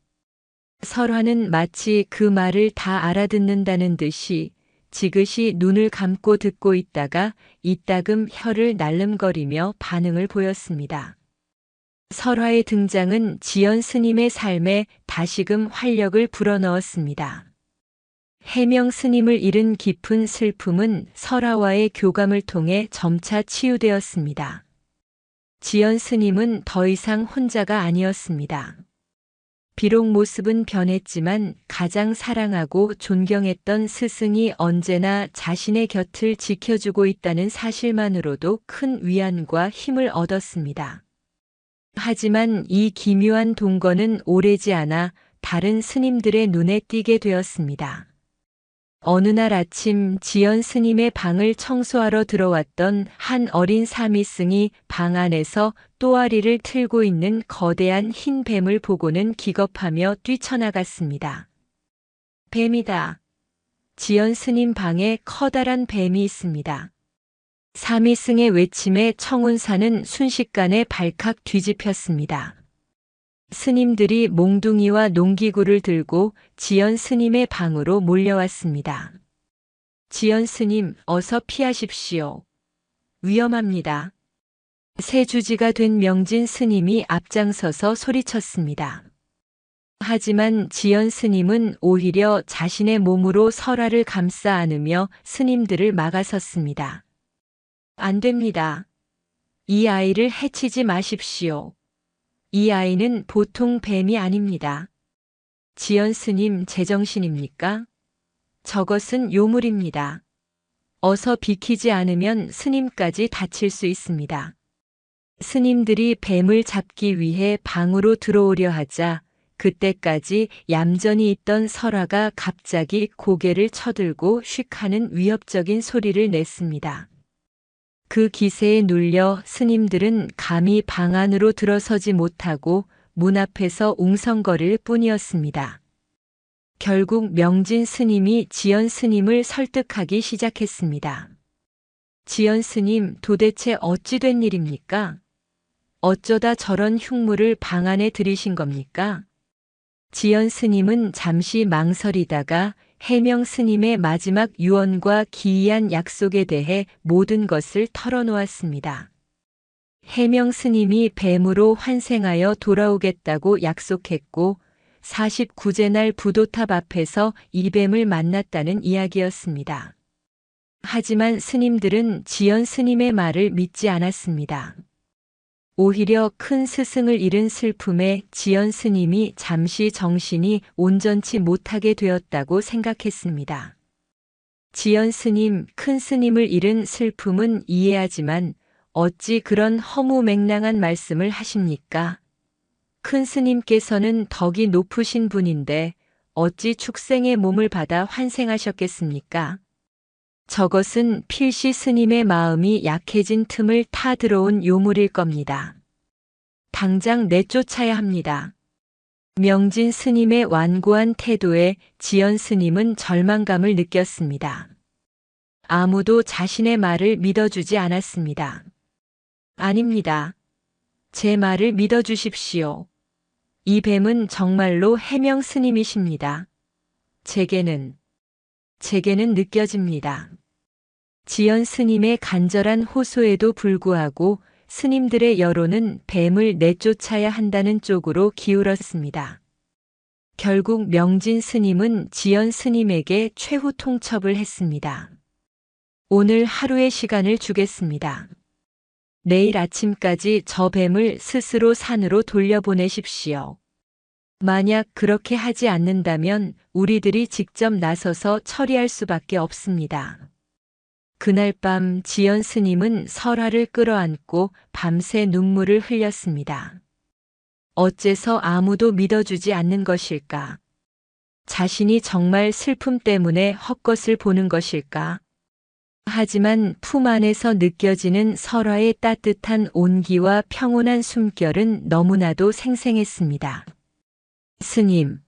설화는 마치 그 말을 다 알아듣는다는 듯이 지그시 눈을 감고 듣고 있다가 이따금 혀를 날름거리며 반응을 보였습니다. 설화의 등장은 지연 스님의 삶에 다시금 활력을 불어넣었습니다. 해명 스님을 잃은 깊은 슬픔은 설화와의 교감을 통해 점차 치유되었습니다. 지연 스님은 더 이상 혼자가 아니었습니다. 비록 모습은 변했지만 가장 사랑하고 존경했던 스승이 언제나 자신의 곁을 지켜주고 있다는 사실만으로도 큰 위안과 힘을 얻었습니다. 하지만 이 기묘한 동거는 오래지 않아 다른 스님들의 눈에 띄게 되었습니다. 어느 날 아침 지연 스님의 방을 청소하러 들어왔던 한 어린 사미승이 방 안에서 또아리를 틀고 있는 거대한 흰 뱀을 보고는 기겁하며 뛰쳐나갔습니다. 뱀이다. 지연 스님 방에 커다란 뱀이 있습니다. 사미승의 외침에 청운사는 순식간에 발칵 뒤집혔습니다. 스님들이 몽둥이와 농기구를 들고 지연 스님의 방으로 몰려왔습니다. 지연 스님, 어서 피하십시오. 위험합니다. 세주지가 된 명진 스님이 앞장서서 소리쳤습니다. 하지만 지연 스님은 오히려 자신의 몸으로 설화를 감싸 안으며 스님들을 막아섰습니다. 안 됩니다. 이 아이를 해치지 마십시오. 이 아이는 보통 뱀이 아닙니다. 지연 스님 제정신입니까? 저것은 요물입니다. 어서 비키지 않으면 스님까지 다칠 수 있습니다. 스님들이 뱀을 잡기 위해 방으로 들어오려 하자 그때까지 얌전히 있던 설화가 갑자기 고개를 쳐들고 휙 하는 위협적인 소리를 냈습니다. 그 기세에 눌려 스님들은 감히 방 안으로 들어서지 못하고 문 앞에서 웅성거릴 뿐이었습니다. 결국 명진 스님이 지연 스님을 설득하기 시작했습니다. 지연 스님, 도대체 어찌 된 일입니까? 어쩌다 저런 흉물을 방 안에 들이신 겁니까? 지연 스님은 잠시 망설이다가 해명 스님의 마지막 유언과 기이한 약속에 대해 모든 것을 털어놓았습니다. 해명 스님이 뱀으로 환생하여 돌아오겠다고 약속했고 49제 날 부도탑 앞에서 이 뱀을 만났다는 이야기였습니다. 하지만 스님들은 지연 스님의 말을 믿지 않았습니다. 오히려 큰 스승을 잃은 슬픔에 지연 스님이 잠시 정신이 온전치 못하게 되었다고 생각했습니다. 지연 스님, 큰 스님을 잃은 슬픔은 이해하지만 어찌 그런 허무맹랑한 말씀을 하십니까? 큰 스님께서는 덕이 높으신 분인데 어찌 축생의 몸을 받아 환생하셨겠습니까? 저것은 필시 스님의 마음이 약해진 틈을 타 들어온 요물일 겁니다. 당장 내쫓아야 합니다. 명진 스님의 완고한 태도에 지연 스님은 절망감을 느꼈습니다. 아무도 자신의 말을 믿어주지 않았습니다. 아닙니다. 제 말을 믿어주십시오. 이 뱀은 정말로 해명 스님이십니다. 제게는 느껴집니다. 지연 스님의 간절한 호소에도 불구하고 스님들의 여론은 뱀을 내쫓아야 한다는 쪽으로 기울었습니다. 결국 명진 스님은 지연 스님에게 최후 통첩을 했습니다. 오늘 하루의 시간을 주겠습니다. 내일 아침까지 저 뱀을 스스로 산으로 돌려보내십시오. 만약 그렇게 하지 않는다면 우리들이 직접 나서서 처리할 수밖에 없습니다. 그날 밤 지연 스님은 설화를 끌어안고 밤새 눈물을 흘렸습니다. 어째서 아무도 믿어주지 않는 것일까? 자신이 정말 슬픔 때문에 헛것을 보는 것일까? 하지만 품 안에서 느껴지는 설화의 따뜻한 온기와 평온한 숨결은 너무나도 생생했습니다. 스님,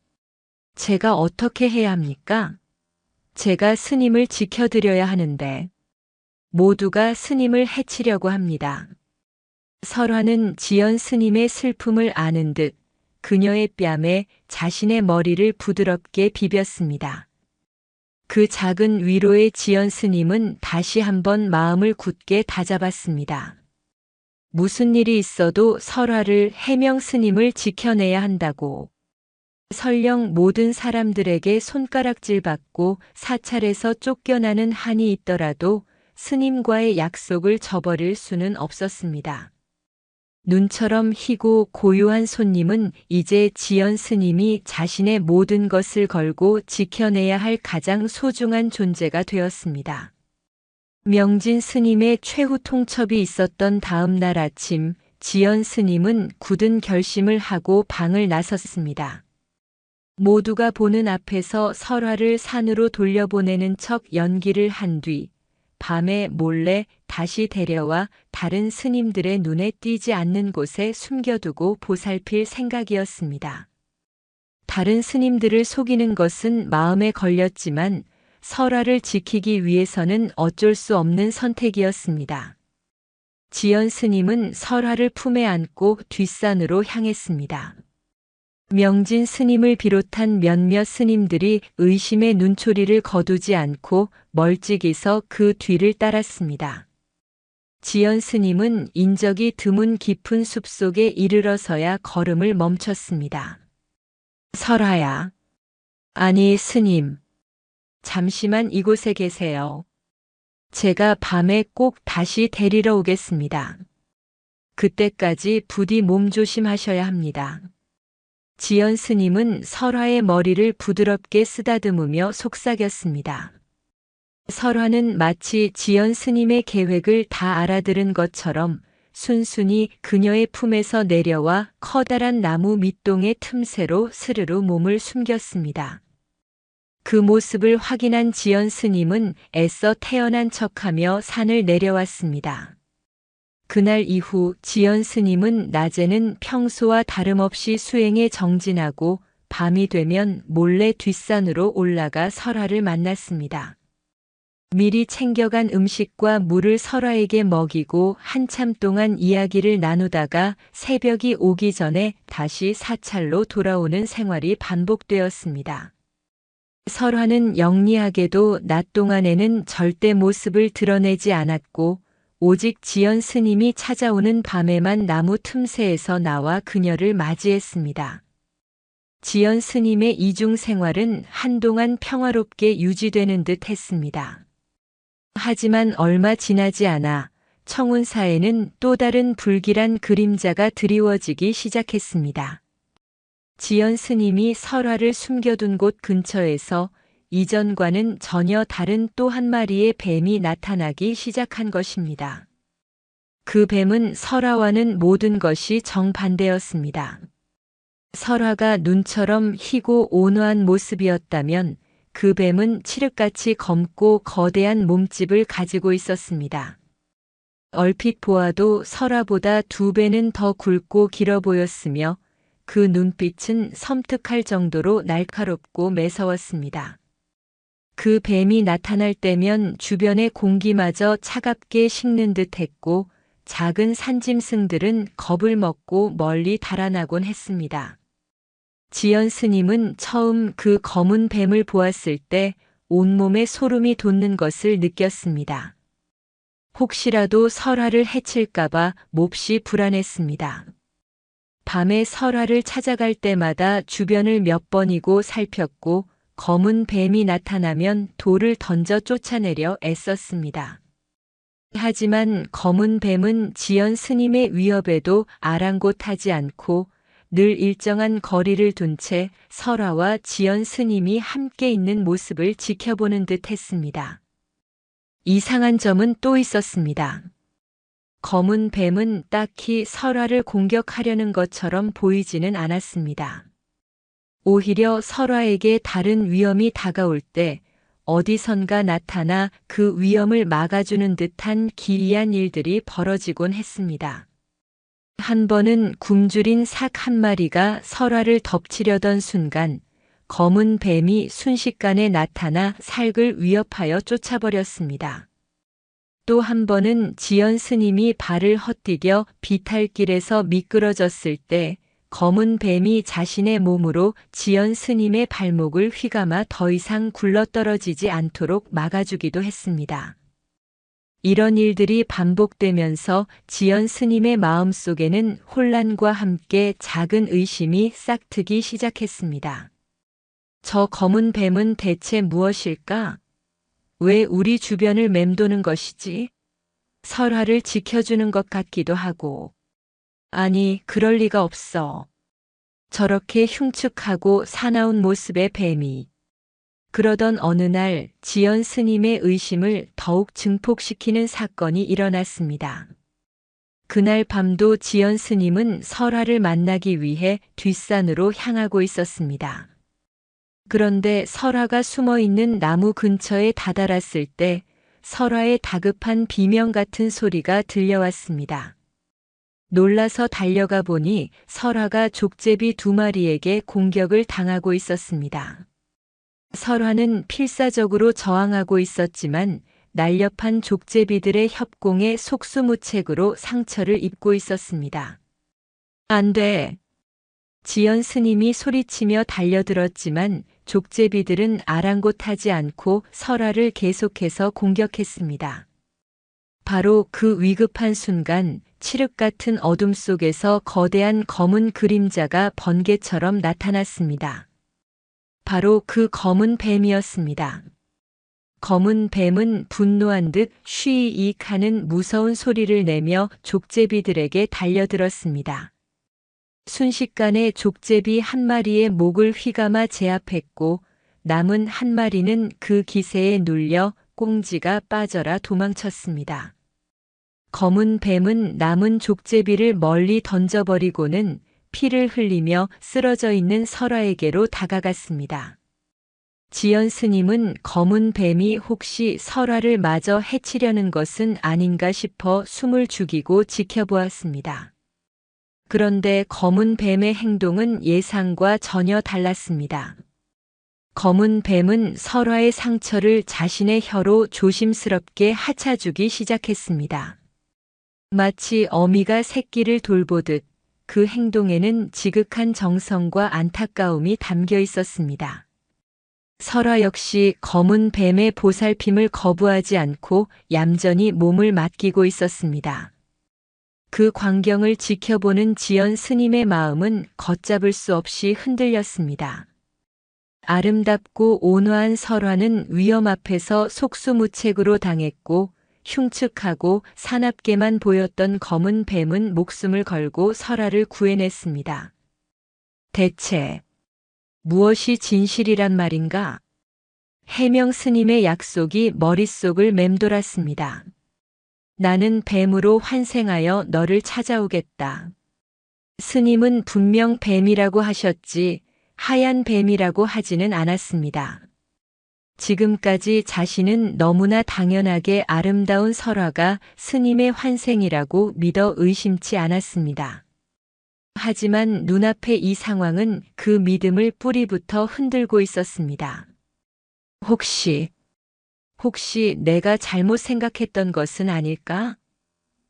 제가 어떻게 해야 합니까? 제가 스님을 지켜드려야 하는데 모두가 스님을 해치려고 합니다. 설화는 지연 스님의 슬픔을 아는 듯 그녀의 뺨에 자신의 머리를 부드럽게 비볐습니다. 그 작은 위로에 지연 스님은 다시 한번 마음을 굳게 다잡았습니다. 무슨 일이 있어도 설화를 해명 스님을 지켜내야 한다고. 설령 모든 사람들에게 손가락질 받고 사찰에서 쫓겨나는 한이 있더라도 스님과의 약속을 저버릴 수는 없었습니다. 눈처럼 희고 고요한 손님은 이제 지연 스님이 자신의 모든 것을 걸고 지켜내야 할 가장 소중한 존재가 되었습니다. 명진 스님의 최후 통첩이 있었던 다음 날 아침, 지연 스님은 굳은 결심을 하고 방을 나섰습니다. 모두가 보는 앞에서 설화를 산으로 돌려보내는 척 연기를 한 뒤, 밤에 몰래 다시 데려와 다른 스님들의 눈에 띄지 않는 곳에 숨겨두고 보살필 생각이었습니다. 다른 스님들을 속이는 것은 마음에 걸렸지만 설화를 지키기 위해서는 어쩔 수 없는 선택이었습니다. 지연 스님은 설화를 품에 안고 뒷산으로 향했습니다. 명진 스님을 비롯한 몇몇 스님들이 의심의 눈초리를 거두지 않고 멀찍이서 그 뒤를 따랐습니다. 지연 스님은 인적이 드문 깊은 숲속에 이르러서야 걸음을 멈췄습니다. 설화야. 아니 스님. 잠시만 이곳에 계세요. 제가 밤에 꼭 다시 데리러 오겠습니다. 그때까지 부디 몸조심하셔야 합니다. 지연 스님은 설화의 머리를 부드럽게 쓰다듬으며 속삭였습니다. 설화는 마치 지연 스님의 계획을 다 알아들은 것처럼 순순히 그녀의 품에서 내려와 커다란 나무 밑동의 틈새로 스르르 몸을 숨겼습니다. 그 모습을 확인한 지연 스님은 애써 태어난 척하며 산을 내려왔습니다. 그날 이후 지연 스님은 낮에는 평소와 다름없이 수행에 정진하고 밤이 되면 몰래 뒷산으로 올라가 설화를 만났습니다. 미리 챙겨간 음식과 물을 설화에게 먹이고 한참 동안 이야기를 나누다가 새벽이 오기 전에 다시 사찰로 돌아오는 생활이 반복되었습니다. 설화는 영리하게도 낮 동안에는 절대 모습을 드러내지 않았고 오직 지연 스님이 찾아오는 밤에만 나무 틈새에서 나와 그녀를 맞이했습니다. 지연 스님의 이중 생활은 한동안 평화롭게 유지되는 듯 했습니다. 하지만 얼마 지나지 않아 청운사에는 또 다른 불길한 그림자가 드리워지기 시작했습니다. 지연 스님이 설화를 숨겨둔 곳 근처에서 이전과는 전혀 다른 또 한 마리의 뱀이 나타나기 시작한 것입니다. 그 뱀은 설화와는 모든 것이 정반대였습니다. 설화가 눈처럼 희고 온화한 모습이었다면 그 뱀은 칠흑같이 검고 거대한 몸집을 가지고 있었습니다. 얼핏 보아도 설화보다 2배는 더 굵고 길어 보였으며 그 눈빛은 섬뜩할 정도로 날카롭고 매서웠습니다. 그 뱀이 나타날 때면 주변의 공기마저 차갑게 식는 듯 했고 작은 산짐승들은 겁을 먹고 멀리 달아나곤 했습니다. 지연 스님은 처음 그 검은 뱀을 보았을 때 온몸에 소름이 돋는 것을 느꼈습니다. 혹시라도 설화를 해칠까봐 몹시 불안했습니다. 밤에 설화를 찾아갈 때마다 주변을 몇 번이고 살폈고 검은 뱀이 나타나면 돌을 던져 쫓아내려 애썼습니다. 하지만 검은 뱀은 지연 스님의 위협에도 아랑곳하지 않고 늘 일정한 거리를 둔 채 설화와 지연 스님이 함께 있는 모습을 지켜보는 듯 했습니다. 이상한 점은 또 있었습니다. 검은 뱀은 딱히 설화를 공격하려는 것처럼 보이지는 않았습니다. 오히려 설화에게 다른 위험이 다가올 때 어디선가 나타나 그 위험을 막아주는 듯한 기이한 일들이 벌어지곤 했습니다. 한 번은 굶주린 삭 한 마리가 설화를 덮치려던 순간 검은 뱀이 순식간에 나타나 살을 위협하여 쫓아버렸습니다. 또 한 번은 지연 스님이 발을 헛디뎌 비탈길에서 미끄러졌을 때 검은 뱀이 자신의 몸으로 지연 스님의 발목을 휘감아 더 이상 굴러떨어지지 않도록 막아주기도 했습니다. 이런 일들이 반복되면서 지연 스님의 마음속에는 혼란과 함께 작은 의심이 싹트기 시작했습니다. 저 검은 뱀은 대체 무엇일까? 왜 우리 주변을 맴도는 것이지? 설화를 지켜주는 것 같기도 하고. 아니, 그럴 리가 없어. 저렇게 흉측하고 사나운 모습의 뱀이. 그러던 어느 날 지연 스님의 의심을 더욱 증폭시키는 사건이 일어났습니다. 그날 밤도 지연 스님은 설화를 만나기 위해 뒷산으로 향하고 있었습니다. 그런데 설화가 숨어 있는 나무 근처에 다다랐을 때 설화의 다급한 비명 같은 소리가 들려왔습니다. 놀라서 달려가 보니 설화가 족제비 2마리에게 공격을 당하고 있었습니다. 설화는 필사적으로 저항하고 있었지만 날렵한 족제비들의 협공에 속수무책으로 상처를 입고 있었습니다. 안 돼! 지연 스님이 소리치며 달려들었지만 족제비들은 아랑곳하지 않고 설화를 계속해서 공격했습니다. 바로 그 위급한 순간 칠흑 같은 어둠 속에서 거대한 검은 그림자가 번개처럼 나타났습니다. 바로 그 검은 뱀이었습니다. 검은 뱀은 분노한 듯 쉬익 하는 무서운 소리를 내며 족제비들에게 달려들었습니다. 순식간에 족제비 한 마리의 목을 휘감아 제압했고 남은 한 마리는 그 기세에 눌려 꽁지가 빠져라 도망쳤습니다. 검은 뱀은 남은 족제비를 멀리 던져버리고는 피를 흘리며 쓰러져 있는 설화에게로 다가갔습니다. 지연 스님은 검은 뱀이 혹시 설화를 마저 해치려는 것은 아닌가 싶어 숨을 죽이고 지켜보았습니다. 그런데 검은 뱀의 행동은 예상과 전혀 달랐습니다. 검은 뱀은 설화의 상처를 자신의 혀로 조심스럽게 하차주기 시작했습니다. 마치 어미가 새끼를 돌보듯 그 행동에는 지극한 정성과 안타까움이 담겨 있었습니다. 설화 역시 검은 뱀의 보살핌을 거부하지 않고 얌전히 몸을 맡기고 있었습니다. 그 광경을 지켜보는 지연 스님의 마음은 걷잡을 수 없이 흔들렸습니다. 아름답고 온화한 설화는 위험 앞에서 속수무책으로 당했고 흉측하고 사납게만 보였던 검은 뱀은 목숨을 걸고 설화를 구해냈습니다. 대체 무엇이 진실이란 말인가? 해명 스님의 약속이 머릿속을 맴돌았습니다. 나는 뱀으로 환생하여 너를 찾아오겠다. 스님은 분명 뱀이라고 하셨지 하얀 뱀이라고 하지는 않았습니다. 지금까지 자신은 너무나 당연하게 아름다운 설화가 스님의 환생이라고 믿어 의심치 않았습니다. 하지만 눈앞의 이 상황은 그 믿음을 뿌리부터 흔들고 있었습니다. 혹시 내가 잘못 생각했던 것은 아닐까?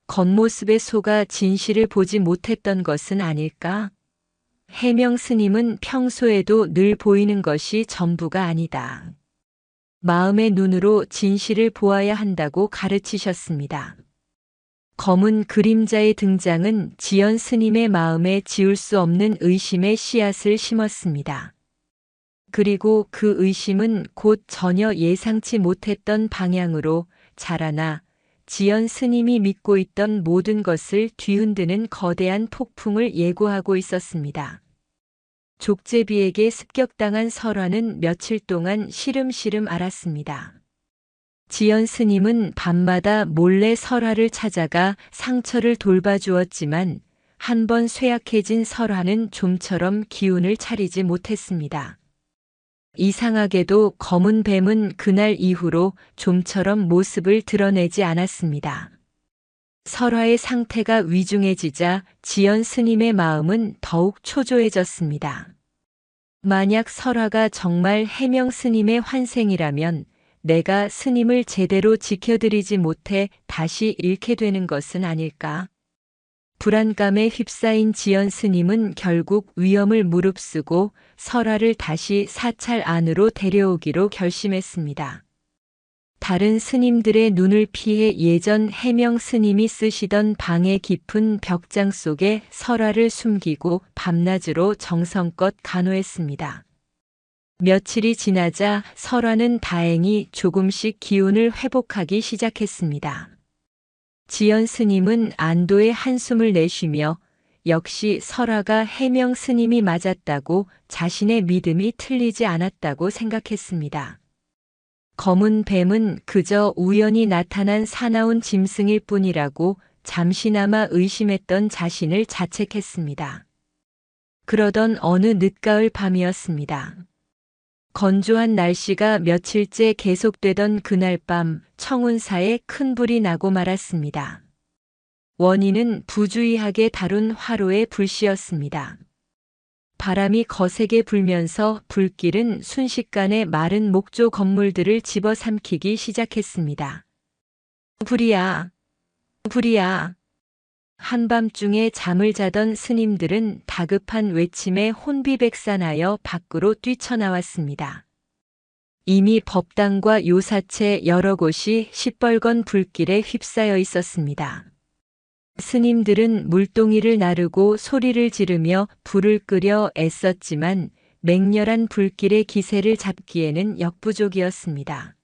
겉모습에 속아 진실을 보지 못했던 것은 아닐까? 해명 스님은 평소에도 늘 보이는 것이 전부가 아니다. 마음의 눈으로 진실을 보아야 한다고 가르치셨습니다. 검은 그림자의 등장은 지연 스님의 마음에 지울 수 없는 의심의 씨앗을 심었습니다. 그리고 그 의심은 곧 전혀 예상치 못했던 방향으로 자라나 지연 스님이 믿고 있던 모든 것을 뒤흔드는 거대한 폭풍을 예고하고 있었습니다. 족제비에게 습격당한 설화는 며칠 동안 시름시름 앓았습니다. 지연 스님은 밤마다 몰래 설화를 찾아가 상처를 돌봐주었지만 한 번 쇠약해진 설화는 좀처럼 기운을 차리지 못했습니다. 이상하게도 검은 뱀은 그날 이후로 좀처럼 모습을 드러내지 않았습니다. 설화의 상태가 위중해지자 지연 스님의 마음은 더욱 초조해졌습니다. 만약 설화가 정말 해명 스님의 환생이라면 내가 스님을 제대로 지켜드리지 못해 다시 잃게 되는 것은 아닐까? 불안감에 휩싸인 지연 스님은 결국 위험을 무릅쓰고 설화를 다시 사찰 안으로 데려오기로 결심했습니다. 다른 스님들의 눈을 피해 예전 해명 스님이 쓰시던 방의 깊은 벽장 속에 설화를 숨기고 밤낮으로 정성껏 간호했습니다. 며칠이 지나자 설화는 다행히 조금씩 기운을 회복하기 시작했습니다. 지연 스님은 안도의 한숨을 내쉬며 역시 설화가 해명 스님이 맞았다고 자신의 믿음이 틀리지 않았다고 생각했습니다. 검은 뱀은 그저 우연히 나타난 사나운 짐승일 뿐이라고 잠시나마 의심했던 자신을 자책했습니다. 그러던 어느 늦가을 밤이었습니다. 건조한 날씨가 며칠째 계속되던 그날 밤 청운사에 큰 불이 나고 말았습니다. 원인은 부주의하게 다룬 화로의 불씨였습니다. 바람이 거세게 불면서 불길은 순식간에 마른 목조 건물들을 집어삼키기 시작했습니다. 불이야! 불이야! 한밤중에 잠을 자던 스님들은 다급한 외침에 혼비백산하여 밖으로 뛰쳐나왔습니다. 이미 법당과 요사체 여러 곳이 시뻘건 불길에 휩싸여 있었습니다. 스님들은 물동이를 나르고 소리를 지르며 불을 끄려 애썼지만 맹렬한 불길의 기세를 잡기에는 역부족이었습니다.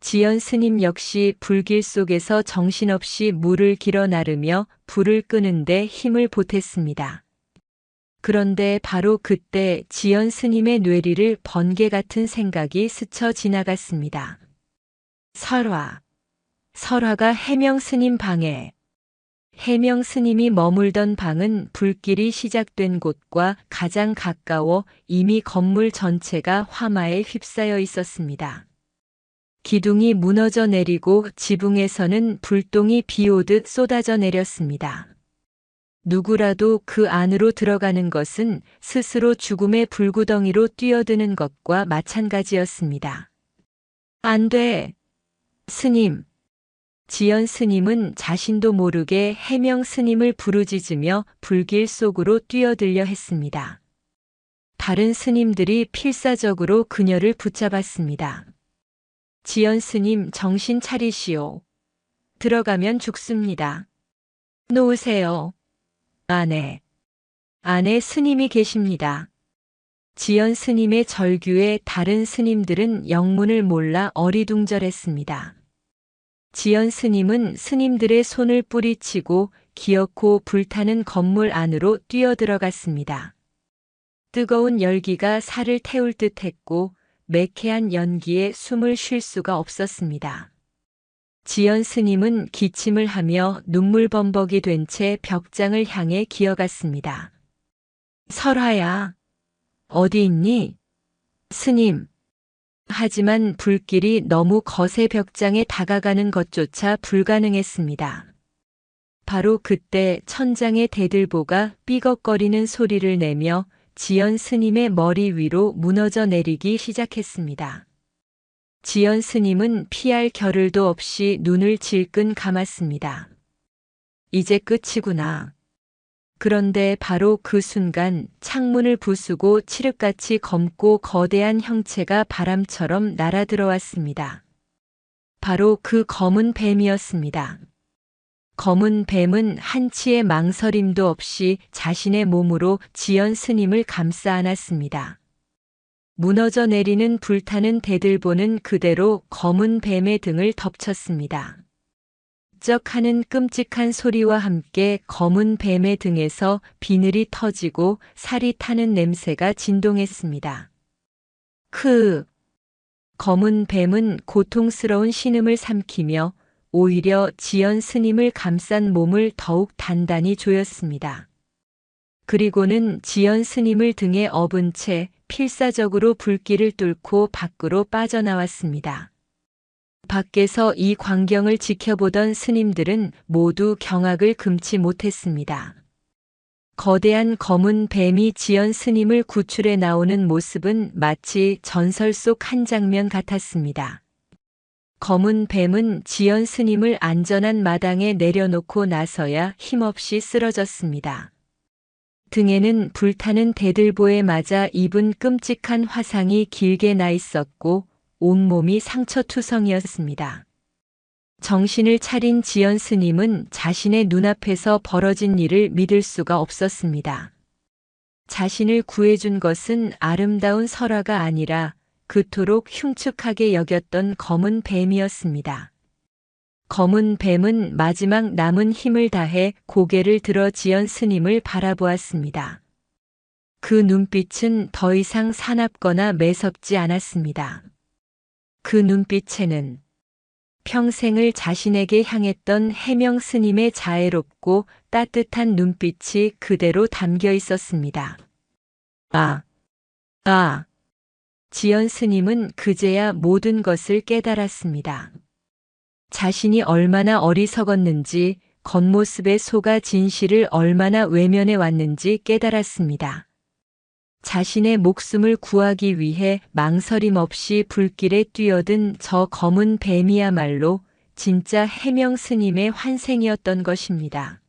지연 스님 역시 불길 속에서 정신없이 물을 길어 나르며 불을 끄는데 힘을 보탰습니다. 그런데 바로 그때 지연 스님의 뇌리를 번개 같은 생각이 스쳐 지나갔습니다. 설화가 해명 스님 방에. 해명 스님이 머물던 방은 불길이 시작된 곳과 가장 가까워 이미 건물 전체가 화마에 휩싸여 있었습니다. 기둥이 무너져 내리고 지붕에서는 불똥이 비오듯 쏟아져 내렸습니다. 누구라도 그 안으로 들어가는 것은 스스로 죽음의 불구덩이로 뛰어드는 것과 마찬가지였습니다. 안 돼! 스님! 지연 스님은 자신도 모르게 해명 스님을 부르짖으며 불길 속으로 뛰어들려 했습니다. 다른 스님들이 필사적으로 그녀를 붙잡았습니다. 지연 스님 정신 차리시오. 들어가면 죽습니다. 놓으세요. 안에 스님이 계십니다. 지연 스님의 절규에 다른 스님들은 영문을 몰라 어리둥절했습니다. 지연 스님은 스님들의 손을 뿌리치고 기어코 불타는 건물 안으로 뛰어들어갔습니다. 뜨거운 열기가 살을 태울 듯 했고 매캐한 연기에 숨을 쉴 수가 없었습니다. 지연 스님은 기침을 하며 눈물범벅이 된 채 벽장을 향해 기어갔습니다. 설화야, 어디 있니? 스님, 하지만 불길이 너무 거세 벽장에 다가가는 것조차 불가능했습니다. 바로 그때 천장의 대들보가 삐걱거리는 소리를 내며 지연 스님의 머리 위로 무너져 내리기 시작했습니다. 지연 스님은 피할 겨를도 없이 눈을 질끈 감았습니다. 이제 끝이구나. 그런데 바로 그 순간 창문을 부수고 칠흑같이 검고 거대한 형체가 바람처럼 날아들어왔습니다. 바로 그 검은 뱀이었습니다. 검은 뱀은 한치의 망설임도 없이 자신의 몸으로 지연 스님을 감싸 안았습니다. 무너져 내리는 불타는 대들보는 그대로 검은 뱀의 등을 덮쳤습니다. 쩍 하는 끔찍한 소리와 함께 검은 뱀의 등에서 비늘이 터지고 살이 타는 냄새가 진동했습니다. 검은 뱀은 고통스러운 신음을 삼키며 오히려 지연 스님을 감싼 몸을 더욱 단단히 조였습니다. 그리고는 지연 스님을 등에 업은 채 필사적으로 불길을 뚫고 밖으로 빠져나왔습니다. 밖에서 이 광경을 지켜보던 스님들은 모두 경악을 금치 못했습니다. 거대한 검은 뱀이 지연 스님을 구출해 나오는 모습은 마치 전설 속 한 장면 같았습니다. 검은 뱀은 지연 스님을 안전한 마당에 내려놓고 나서야 힘없이 쓰러졌습니다. 등에는 불타는 대들보에 맞아 입은 끔찍한 화상이 길게 나 있었고 온몸이 상처투성이었습니다. 정신을 차린 지연 스님은 자신의 눈앞에서 벌어진 일을 믿을 수가 없었습니다. 자신을 구해준 것은 아름다운 설화가 아니라 그토록 흉측하게 여겼던 검은 뱀이었습니다. 검은 뱀은 마지막 남은 힘을 다해 고개를 들어 지연 스님을 바라보았습니다. 그 눈빛은 더 이상 사납거나 매섭지 않았습니다. 그 눈빛에는 평생을 자신에게 향했던 해명 스님의 자애롭고 따뜻한 눈빛이 그대로 담겨 있었습니다. 지연 스님은 그제야 모든 것을 깨달았습니다. 자신이 얼마나 어리석었는지, 겉모습에 속아 진실을 얼마나 외면해 왔는지 깨달았습니다. 자신의 목숨을 구하기 위해 망설임 없이 불길에 뛰어든 저 검은 뱀이야말로 진짜 해명 스님의 환생이었던 것입니다.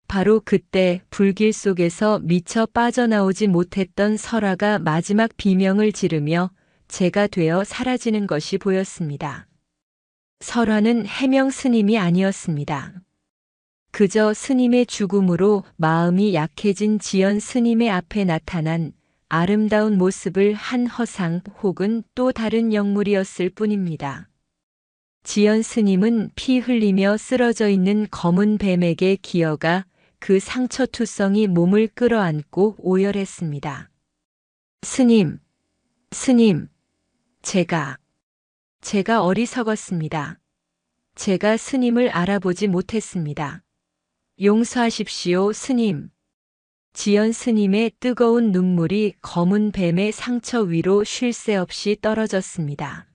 바로 그때 불길 속에서 미처 빠져나오지 못했던 설화가 마지막 비명을 지르며 재가 되어 사라지는 것이 보였습니다. 설화는 해명 스님이 아니었습니다. 그저 스님의 죽음으로 마음이 약해진 지연 스님의 앞에 나타난 아름다운 모습을 한 허상 혹은 또 다른 영물이었을 뿐입니다. 지연 스님은 피 흘리며 쓰러져 있는 검은 뱀에게 기어가 그 상처투성이 몸을 끌어안고 오열했습니다. 스님, 제가 어리석었습니다. 제가 스님을 알아보지 못했습니다. 용서하십시오, 스님. 지연 스님의 뜨거운 눈물이 검은 뱀의 상처 위로 쉴 새 없이 떨어졌습니다.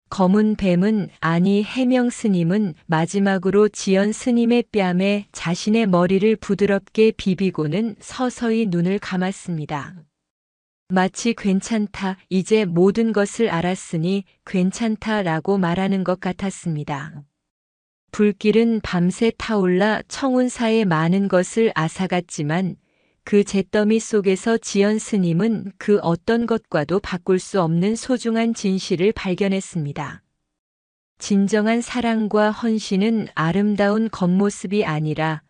검은 뱀은, 아니 해명 스님은 마지막으로 지연 스님의 뺨에 자신의 머리를 부드럽게 비비고는 서서히 눈을 감았습니다. 마치 괜찮다, 이제 모든 것을 알았으니 괜찮다라고 말하는 것 같았습니다. 불길은 밤새 타올라 청운사의 많은 것을 앗아갔지만 그 잿더미 속에서 지연 스님은 그 어떤 것과도 바꿀 수 없는 소중한 진실을 발견했습니다. 진정한 사랑과 헌신은 아름다운 겉모습이 아니라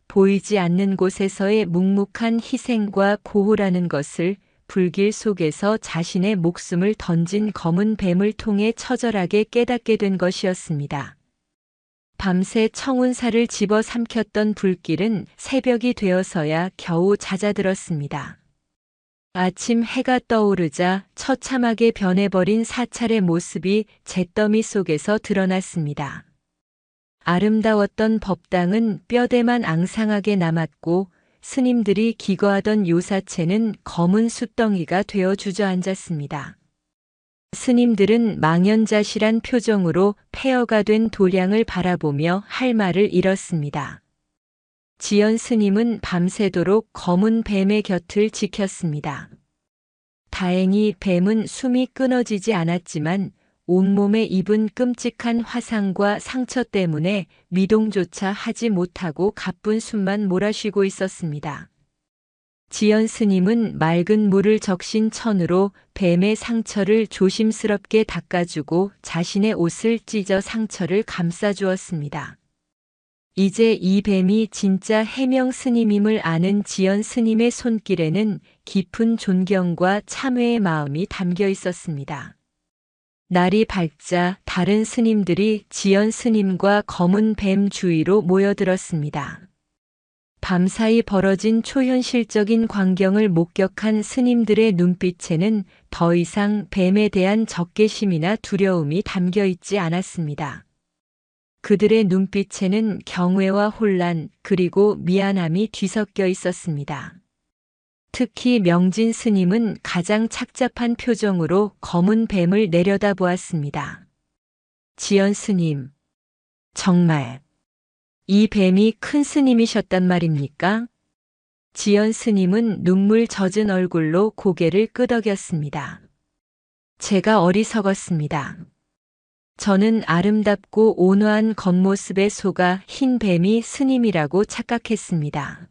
보이지 않는 곳에서의 묵묵한 희생과 고호라는 것을 불길 속에서 자신의 목숨을 던진 검은 뱀을 통해 처절하게 깨닫게 된 것이었습니다. 밤새 청운사를 집어삼켰던 불길은 새벽이 되어서야 겨우 잦아들었습니다. 아침 해가 떠오르자 처참하게 변해버린 사찰의 모습이 잿더미 속에서 드러났습니다. 아름다웠던 법당은 뼈대만 앙상하게 남았고 스님들이 기거하던 요사체는 검은 숯덩이가 되어 주저앉았습니다. 스님들은 망연자실한 표정으로 폐허가 된 도량을 바라보며 할 말을 잃었습니다. 지연 스님은 밤새도록 검은 뱀의 곁을 지켰습니다. 다행히 뱀은 숨이 끊어지지 않았지만 온몸에 입은 끔찍한 화상과 상처 때문에 미동조차 하지 못하고 가쁜 숨만 몰아쉬고 있었습니다. 지연 스님은 맑은 물을 적신 천으로 뱀의 상처를 조심스럽게 닦아주고 자신의 옷을 찢어 상처를 감싸주었습니다. 이제 이 뱀이 진짜 해명 스님임을 아는 지연 스님의 손길에는 깊은 존경과 참회의 마음이 담겨 있었습니다. 날이 밝자 다른 스님들이 지연 스님과 검은 뱀 주위로 모여들었습니다. 밤사이 벌어진 초현실적인 광경을 목격한 스님들의 눈빛에는 더 이상 뱀에 대한 적개심이나 두려움이 담겨 있지 않았습니다. 그들의 눈빛에는 경외와 혼란 그리고 미안함이 뒤섞여 있었습니다. 특히 명진 스님은 가장 착잡한 표정으로 검은 뱀을 내려다보았습니다. 지연 스님, 정말 이 뱀이 큰 스님이셨단 말입니까? 지연 스님은 눈물 젖은 얼굴로 고개를 끄덕였습니다. 제가 어리석었습니다. 저는 아름답고 온화한 겉모습에 속아 흰 뱀이 스님이라고 착각했습니다.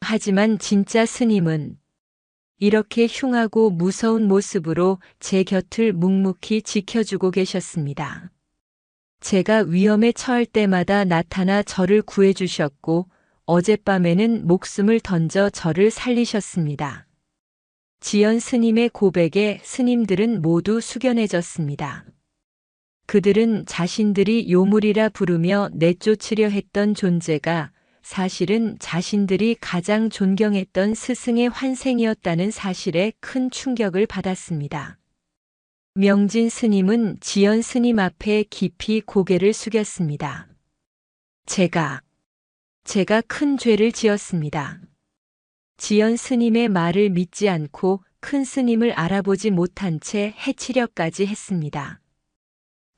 하지만 진짜 스님은 이렇게 흉하고 무서운 모습으로 제 곁을 묵묵히 지켜주고 계셨습니다. 제가 위험에 처할 때마다 나타나 저를 구해주셨고 어젯밤에는 목숨을 던져 저를 살리셨습니다. 지연 스님의 고백에 스님들은 모두 숙연해졌습니다. 그들은 자신들이 요물이라 부르며 내쫓으려 했던 존재가 사실은 자신들이 가장 존경했던 스승의 환생이었다는 사실에 큰 충격을 받았습니다. 명진 스님은 지연 스님 앞에 깊이 고개를 숙였습니다. 제가 큰 죄를 지었습니다. 지연 스님의 말을 믿지 않고 큰 스님을 알아보지 못한 채 해치려까지 했습니다.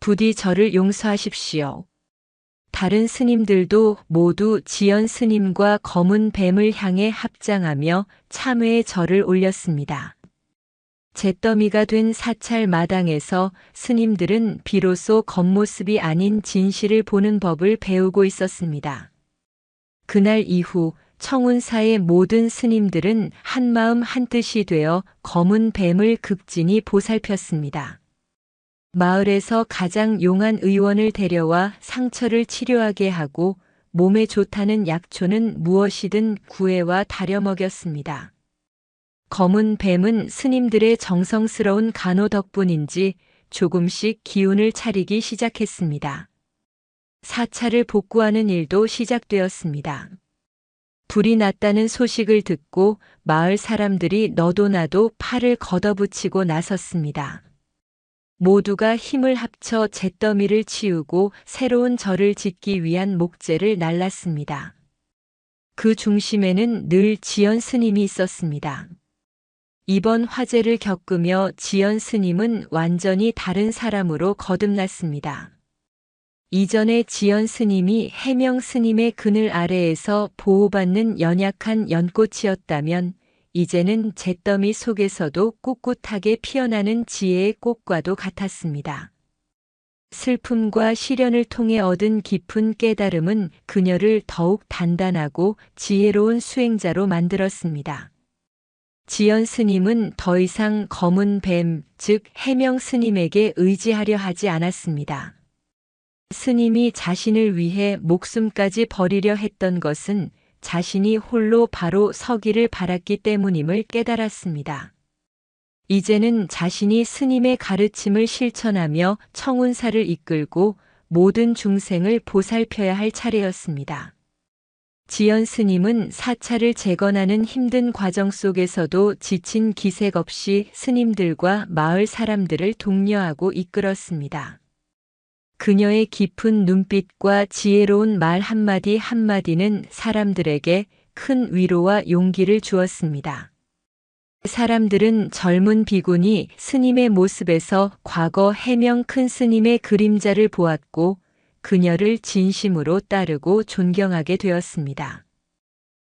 부디 저를 용서하십시오. 다른 스님들도 모두 지연 스님과 검은 뱀을 향해 합장하며 참회의 절을 올렸습니다. 잿더미가 된 사찰 마당에서 스님들은 비로소 겉모습이 아닌 진실을 보는 법을 배우고 있었습니다. 그날 이후 청운사의 모든 스님들은 한마음 한뜻이 되어 검은 뱀을 극진히 보살폈습니다. 마을에서 가장 용한 의원을 데려와 상처를 치료하게 하고 몸에 좋다는 약초는 무엇이든 구해와 다려 먹였습니다. 검은 뱀은 스님들의 정성스러운 간호 덕분인지 조금씩 기운을 차리기 시작했습니다. 사찰을 복구하는 일도 시작되었습니다. 불이 났다는 소식을 듣고 마을 사람들이 너도 나도 팔을 걷어붙이고 나섰습니다. 모두가 힘을 합쳐 잿더미를 치우고 새로운 절을 짓기 위한 목재를 날랐습니다. 그 중심에는 늘 지연 스님이 있었습니다. 이번 화재를 겪으며 지연 스님은 완전히 다른 사람으로 거듭났습니다. 이전에 지연 스님이 해명 스님의 그늘 아래에서 보호받는 연약한 연꽃이었다면 이제는 잿더미 속에서도 꿋꿋하게 피어나는 지혜의 꽃과도 같았습니다. 슬픔과 시련을 통해 얻은 깊은 깨달음은 그녀를 더욱 단단하고 지혜로운 수행자로 만들었습니다. 지연 스님은 더 이상 검은 뱀, 즉 해명 스님에게 의지하려 하지 않았습니다. 스님이 자신을 위해 목숨까지 버리려 했던 것은 자신이 홀로 바로 서기를 바랐기 때문임을 깨달았습니다. 이제는 자신이 스님의 가르침을 실천하며 청운사를 이끌고 모든 중생을 보살펴야 할 차례였습니다. 지연 스님은 사찰을 재건하는 힘든 과정 속에서도 지친 기색 없이 스님들과 마을 사람들을 독려하고 이끌었습니다. 그녀의 깊은 눈빛과 지혜로운 말 한마디 한마디는 사람들에게 큰 위로와 용기를 주었습니다. 사람들은 젊은 비군이 스님의 모습에서 과거 해명 큰 스님의 그림자를 보았고 그녀를 진심으로 따르고 존경하게 되었습니다.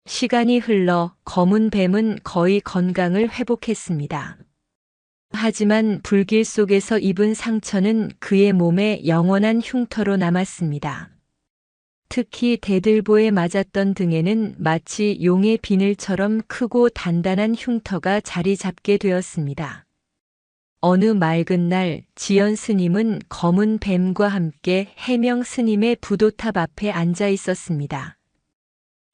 시간이 흘러 검은 뱀은 거의 건강을 회복했습니다. 하지만 불길 속에서 입은 상처는 그의 몸에 영원한 흉터로 남았습니다. 특히 대들보에 맞았던 등에는 마치 용의 비늘처럼 크고 단단한 흉터가 자리 잡게 되었습니다. 어느 맑은 날 지연 스님은 검은 뱀과 함께 해명 스님의 부도탑 앞에 앉아 있었습니다.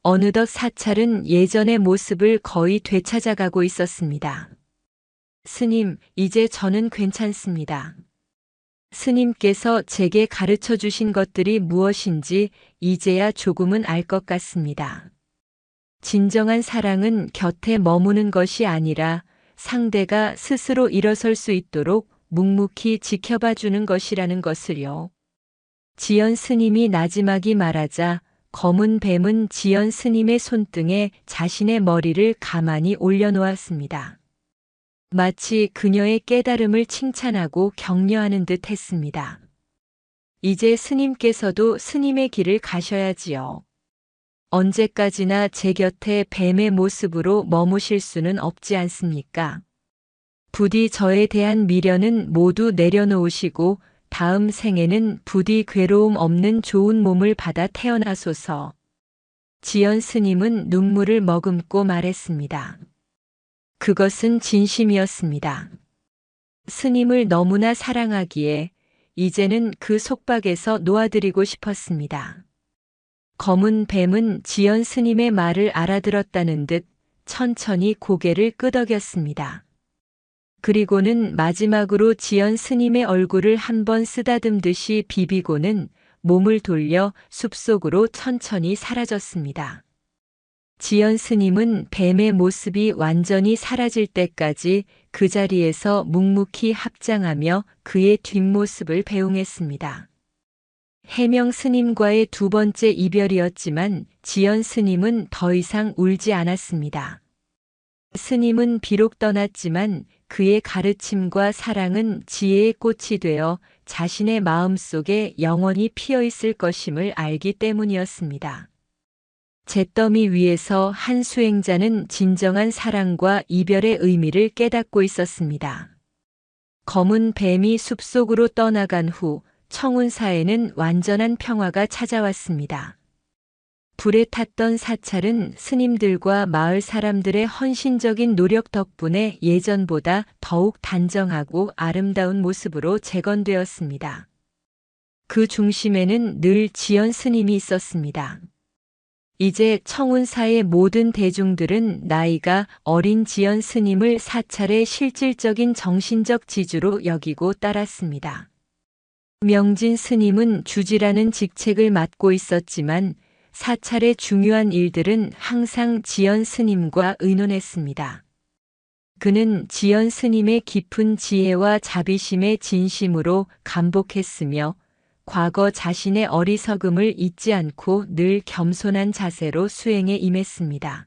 어느덧 사찰은 예전의 모습을 거의 되찾아가고 있었습니다. 스님, 이제 저는 괜찮습니다. 스님께서 제게 가르쳐 주신 것들이 무엇인지 이제야 조금은 알 것 같습니다. 진정한 사랑은 곁에 머무는 것이 아니라 상대가 스스로 일어설 수 있도록 묵묵히 지켜봐 주는 것이라는 것을요. 지연 스님이 나지막이 말하자 검은 뱀은 지연 스님의 손등에 자신의 머리를 가만히 올려놓았습니다. 마치 그녀의 깨달음을 칭찬하고 격려하는 듯 했습니다. 이제 스님께서도 스님의 길을 가셔야지요. 언제까지나 제 곁에 뱀의 모습으로 머무실 수는 없지 않습니까? 부디 저에 대한 미련은 모두 내려놓으시고 다음 생에는 부디 괴로움 없는 좋은 몸을 받아 태어나소서. 지연 스님은 눈물을 머금고 말했습니다. 그것은 진심이었습니다. 스님을 너무나 사랑하기에 이제는 그 속박에서 놓아드리고 싶었습니다. 검은 뱀은 지연 스님의 말을 알아들었다는 듯 천천히 고개를 끄덕였습니다. 그리고는 마지막으로 지연 스님의 얼굴을 한번 쓰다듬듯이 비비고는 몸을 돌려 숲속으로 천천히 사라졌습니다. 지연 스님은 뱀의 모습이 완전히 사라질 때까지 그 자리에서 묵묵히 합장하며 그의 뒷모습을 배웅했습니다. 해명 스님과의 두 번째 이별이었지만 지연 스님은 더 이상 울지 않았습니다. 스님은 비록 떠났지만 그의 가르침과 사랑은 지혜의 꽃이 되어 자신의 마음속에 영원히 피어 있을 것임을 알기 때문이었습니다. 잿더미 위에서 한 수행자는 진정한 사랑과 이별의 의미를 깨닫고 있었습니다. 검은 뱀이 숲속으로 떠나간 후 청운사에는 완전한 평화가 찾아왔습니다. 불에 탔던 사찰은 스님들과 마을 사람들의 헌신적인 노력 덕분에 예전보다 더욱 단정하고 아름다운 모습으로 재건되었습니다. 그 중심에는 늘 지연 스님이 있었습니다. 이제 청운사의 모든 대중들은 나이가 어린 지연 스님을 사찰의 실질적인 정신적 지주로 여기고 따랐습니다. 명진 스님은 주지라는 직책을 맡고 있었지만 사찰의 중요한 일들은 항상 지연 스님과 의논했습니다. 그는 지연 스님의 깊은 지혜와 자비심에 진심으로 감복했으며 과거 자신의 어리석음을 잊지 않고 늘 겸손한 자세로 수행에 임했습니다.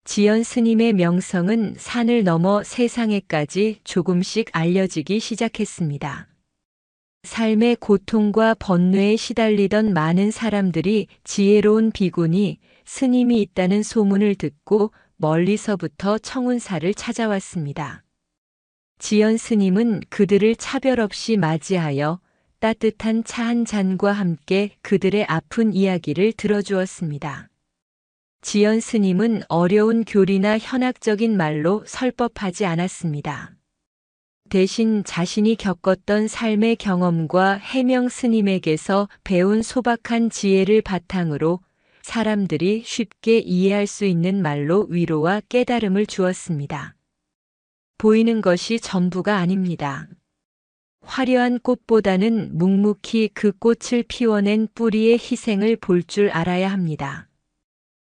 지연 스님의 명성은 산을 넘어 세상에까지 조금씩 알려지기 시작했습니다. 삶의 고통과 번뇌에 시달리던 많은 사람들이 지혜로운 비군이 스님이 있다는 소문을 듣고 멀리서부터 청운사를 찾아왔습니다. 지연 스님은 그들을 차별 없이 맞이하여 따뜻한 차 한 잔과 함께 그들의 아픈 이야기를 들어주었습니다. 지연 스님은 어려운 교리나 현학적인 말로 설법하지 않았습니다. 대신 자신이 겪었던 삶의 경험과 해명 스님에게서 배운 소박한 지혜를 바탕으로 사람들이 쉽게 이해할 수 있는 말로 위로와 깨달음을 주었습니다. 보이는 것이 전부가 아닙니다. 화려한 꽃보다는 묵묵히 그 꽃을 피워낸 뿌리의 희생을 볼 줄 알아야 합니다.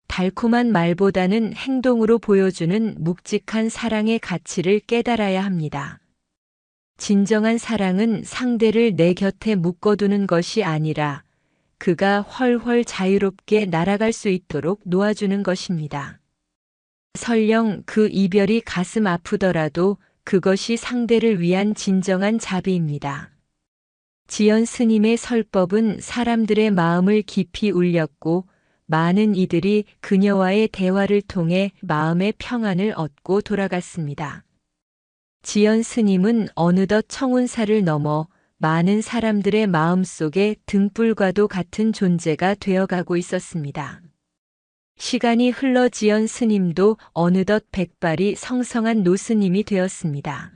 달콤한 말보다는 행동으로 보여주는 묵직한 사랑의 가치를 깨달아야 합니다. 진정한 사랑은 상대를 내 곁에 묶어두는 것이 아니라 그가 훨훨 자유롭게 날아갈 수 있도록 놓아주는 것입니다. 설령 그 이별이 가슴 아프더라도 그것이 상대를 위한 진정한 자비입니다. 지연 스님의 설법은 사람들의 마음을 깊이 울렸고 많은 이들이 그녀와의 대화를 통해 마음의 평안을 얻고 돌아갔습니다. 지연 스님은 어느덧 청운사를 넘어 많은 사람들의 마음속에 등불과도 같은 존재가 되어가고 있었습니다. 시간이 흘러 지연 스님도 어느덧 백발이 성성한 노스님이 되었습니다.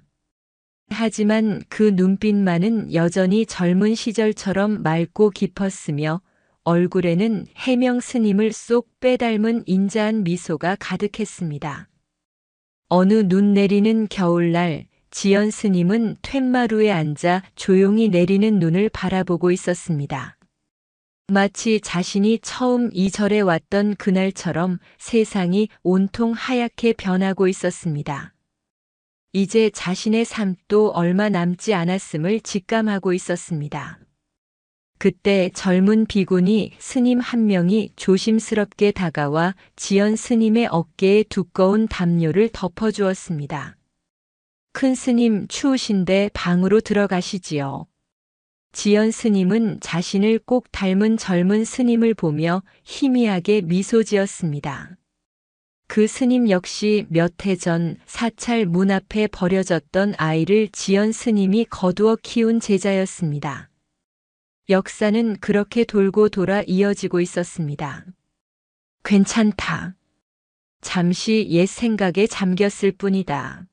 하지만 그 눈빛만은 여전히 젊은 시절처럼 맑고 깊었으며 얼굴에는 해명 스님을 쏙 빼닮은 인자한 미소가 가득했습니다. 어느 눈 내리는 겨울날 지연 스님은 툇마루에 앉아 조용히 내리는 눈을 바라보고 있었습니다. 마치 자신이 처음 이 절에 왔던 그날처럼 세상이 온통 하얗게 변하고 있었습니다. 이제 자신의 삶도 얼마 남지 않았음을 직감하고 있었습니다. 그때 젊은 비구니 스님 한 명이 조심스럽게 다가와 지연 스님의 어깨에 두꺼운 담요를 덮어주었습니다. 큰 스님 추우신데 방으로 들어가시지요. 지연 스님은 자신을 꼭 닮은 젊은 스님을 보며 희미하게 미소 지었습니다. 그 스님 역시 몇 해 전 사찰 문 앞에 버려졌던 아이를 지연 스님이 거두어 키운 제자였습니다. 역사는 그렇게 돌고 돌아 이어지고 있었습니다. 괜찮다. 잠시 옛 생각에 잠겼을 뿐이다.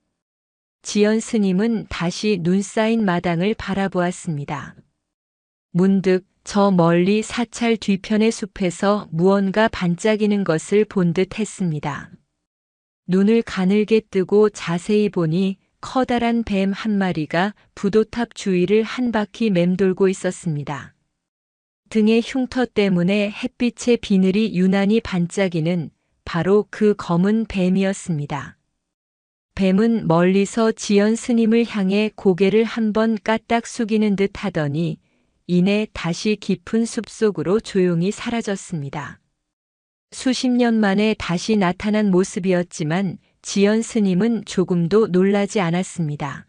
지연 스님은 다시 눈 쌓인 마당을 바라보았습니다. 문득 저 멀리 사찰 뒤편의 숲에서 무언가 반짝이는 것을 본 듯 했습니다. 눈을 가늘게 뜨고 자세히 보니 커다란 뱀 한 마리가 부도탑 주위를 한 바퀴 맴돌고 있었습니다. 등의 흉터 때문에 햇빛의 비늘이 유난히 반짝이는 바로 그 검은 뱀이었습니다. 뱀은 멀리서 지연 스님을 향해 고개를 한번 까딱 숙이는 듯 하더니 이내 다시 깊은 숲속으로 조용히 사라졌습니다. 수십 년 만에 다시 나타난 모습이었지만 지연 스님은 조금도 놀라지 않았습니다.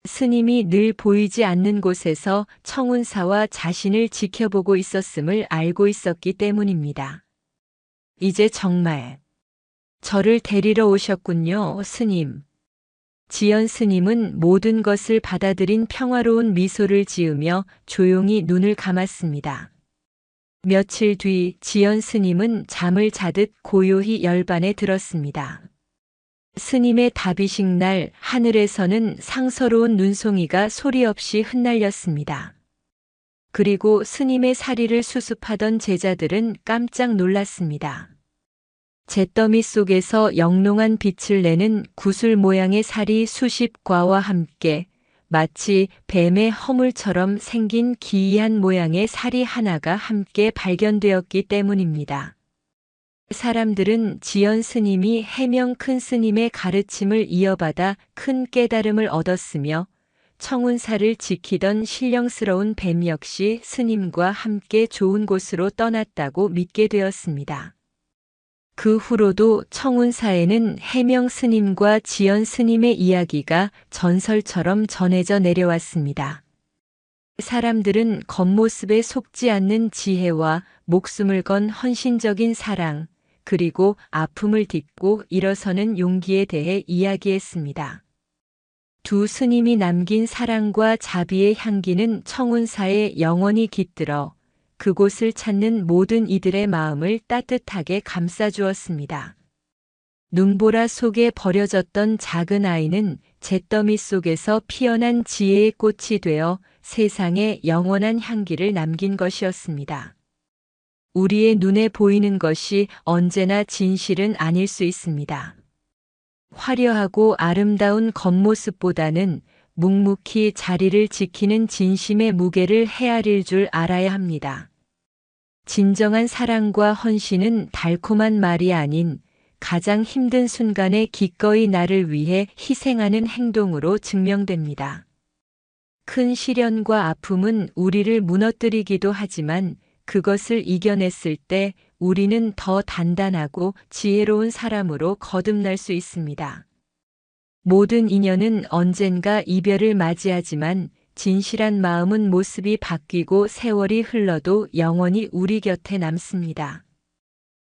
스님이 늘 보이지 않는 곳에서 청운사와 자신을 지켜보고 있었음을 알고 있었기 때문입니다. 이제 정말 저를 데리러 오셨군요, 스님. 지연 스님은 모든 것을 받아들인 평화로운 미소를 지으며 조용히 눈을 감았습니다. 며칠 뒤 지연 스님은 잠을 자듯 고요히 열반에 들었습니다. 스님의 답이식 날 하늘에서는 상서로운 눈송이가 소리 없이 흩날렸습니다. 그리고 스님의 사리를 수습하던 제자들은 깜짝 놀랐습니다. 잿더미 속에서 영롱한 빛을 내는 구슬 모양의 살이 수십 과와 함께 마치 뱀의 허물처럼 생긴 기이한 모양의 살이 하나가 함께 발견되었기 때문입니다. 사람들은 지연 스님이 해명 큰 스님의 가르침을 이어받아 큰 깨달음을 얻었으며 청운사를 지키던 신령스러운 뱀 역시 스님과 함께 좋은 곳으로 떠났다고 믿게 되었습니다. 그 후로도 청운사에는 해명 스님과 지연 스님의 이야기가 전설처럼 전해져 내려왔습니다. 사람들은 겉모습에 속지 않는 지혜와 목숨을 건 헌신적인 사랑, 그리고 아픔을 딛고 일어서는 용기에 대해 이야기했습니다. 두 스님이 남긴 사랑과 자비의 향기는 청운사에 영원히 깃들어 그곳을 찾는 모든 이들의 마음을 따뜻하게 감싸주었습니다. 눈보라 속에 버려졌던 작은 아이는 잿더미 속에서 피어난 지혜의 꽃이 되어 세상에 영원한 향기를 남긴 것이었습니다. 우리의 눈에 보이는 것이 언제나 진실은 아닐 수 있습니다. 화려하고 아름다운 겉모습보다는 묵묵히 자리를 지키는 진심의 무게를 헤아릴 줄 알아야 합니다. 진정한 사랑과 헌신은 달콤한 말이 아닌 가장 힘든 순간에 기꺼이 나를 위해 희생하는 행동으로 증명됩니다. 큰 시련과 아픔은 우리를 무너뜨리기도 하지만 그것을 이겨냈을 때 우리는 더 단단하고 지혜로운 사람으로 거듭날 수 있습니다. 모든 인연은 언젠가 이별을 맞이하지만 진실한 마음은 모습이 바뀌고 세월이 흘러도 영원히 우리 곁에 남습니다.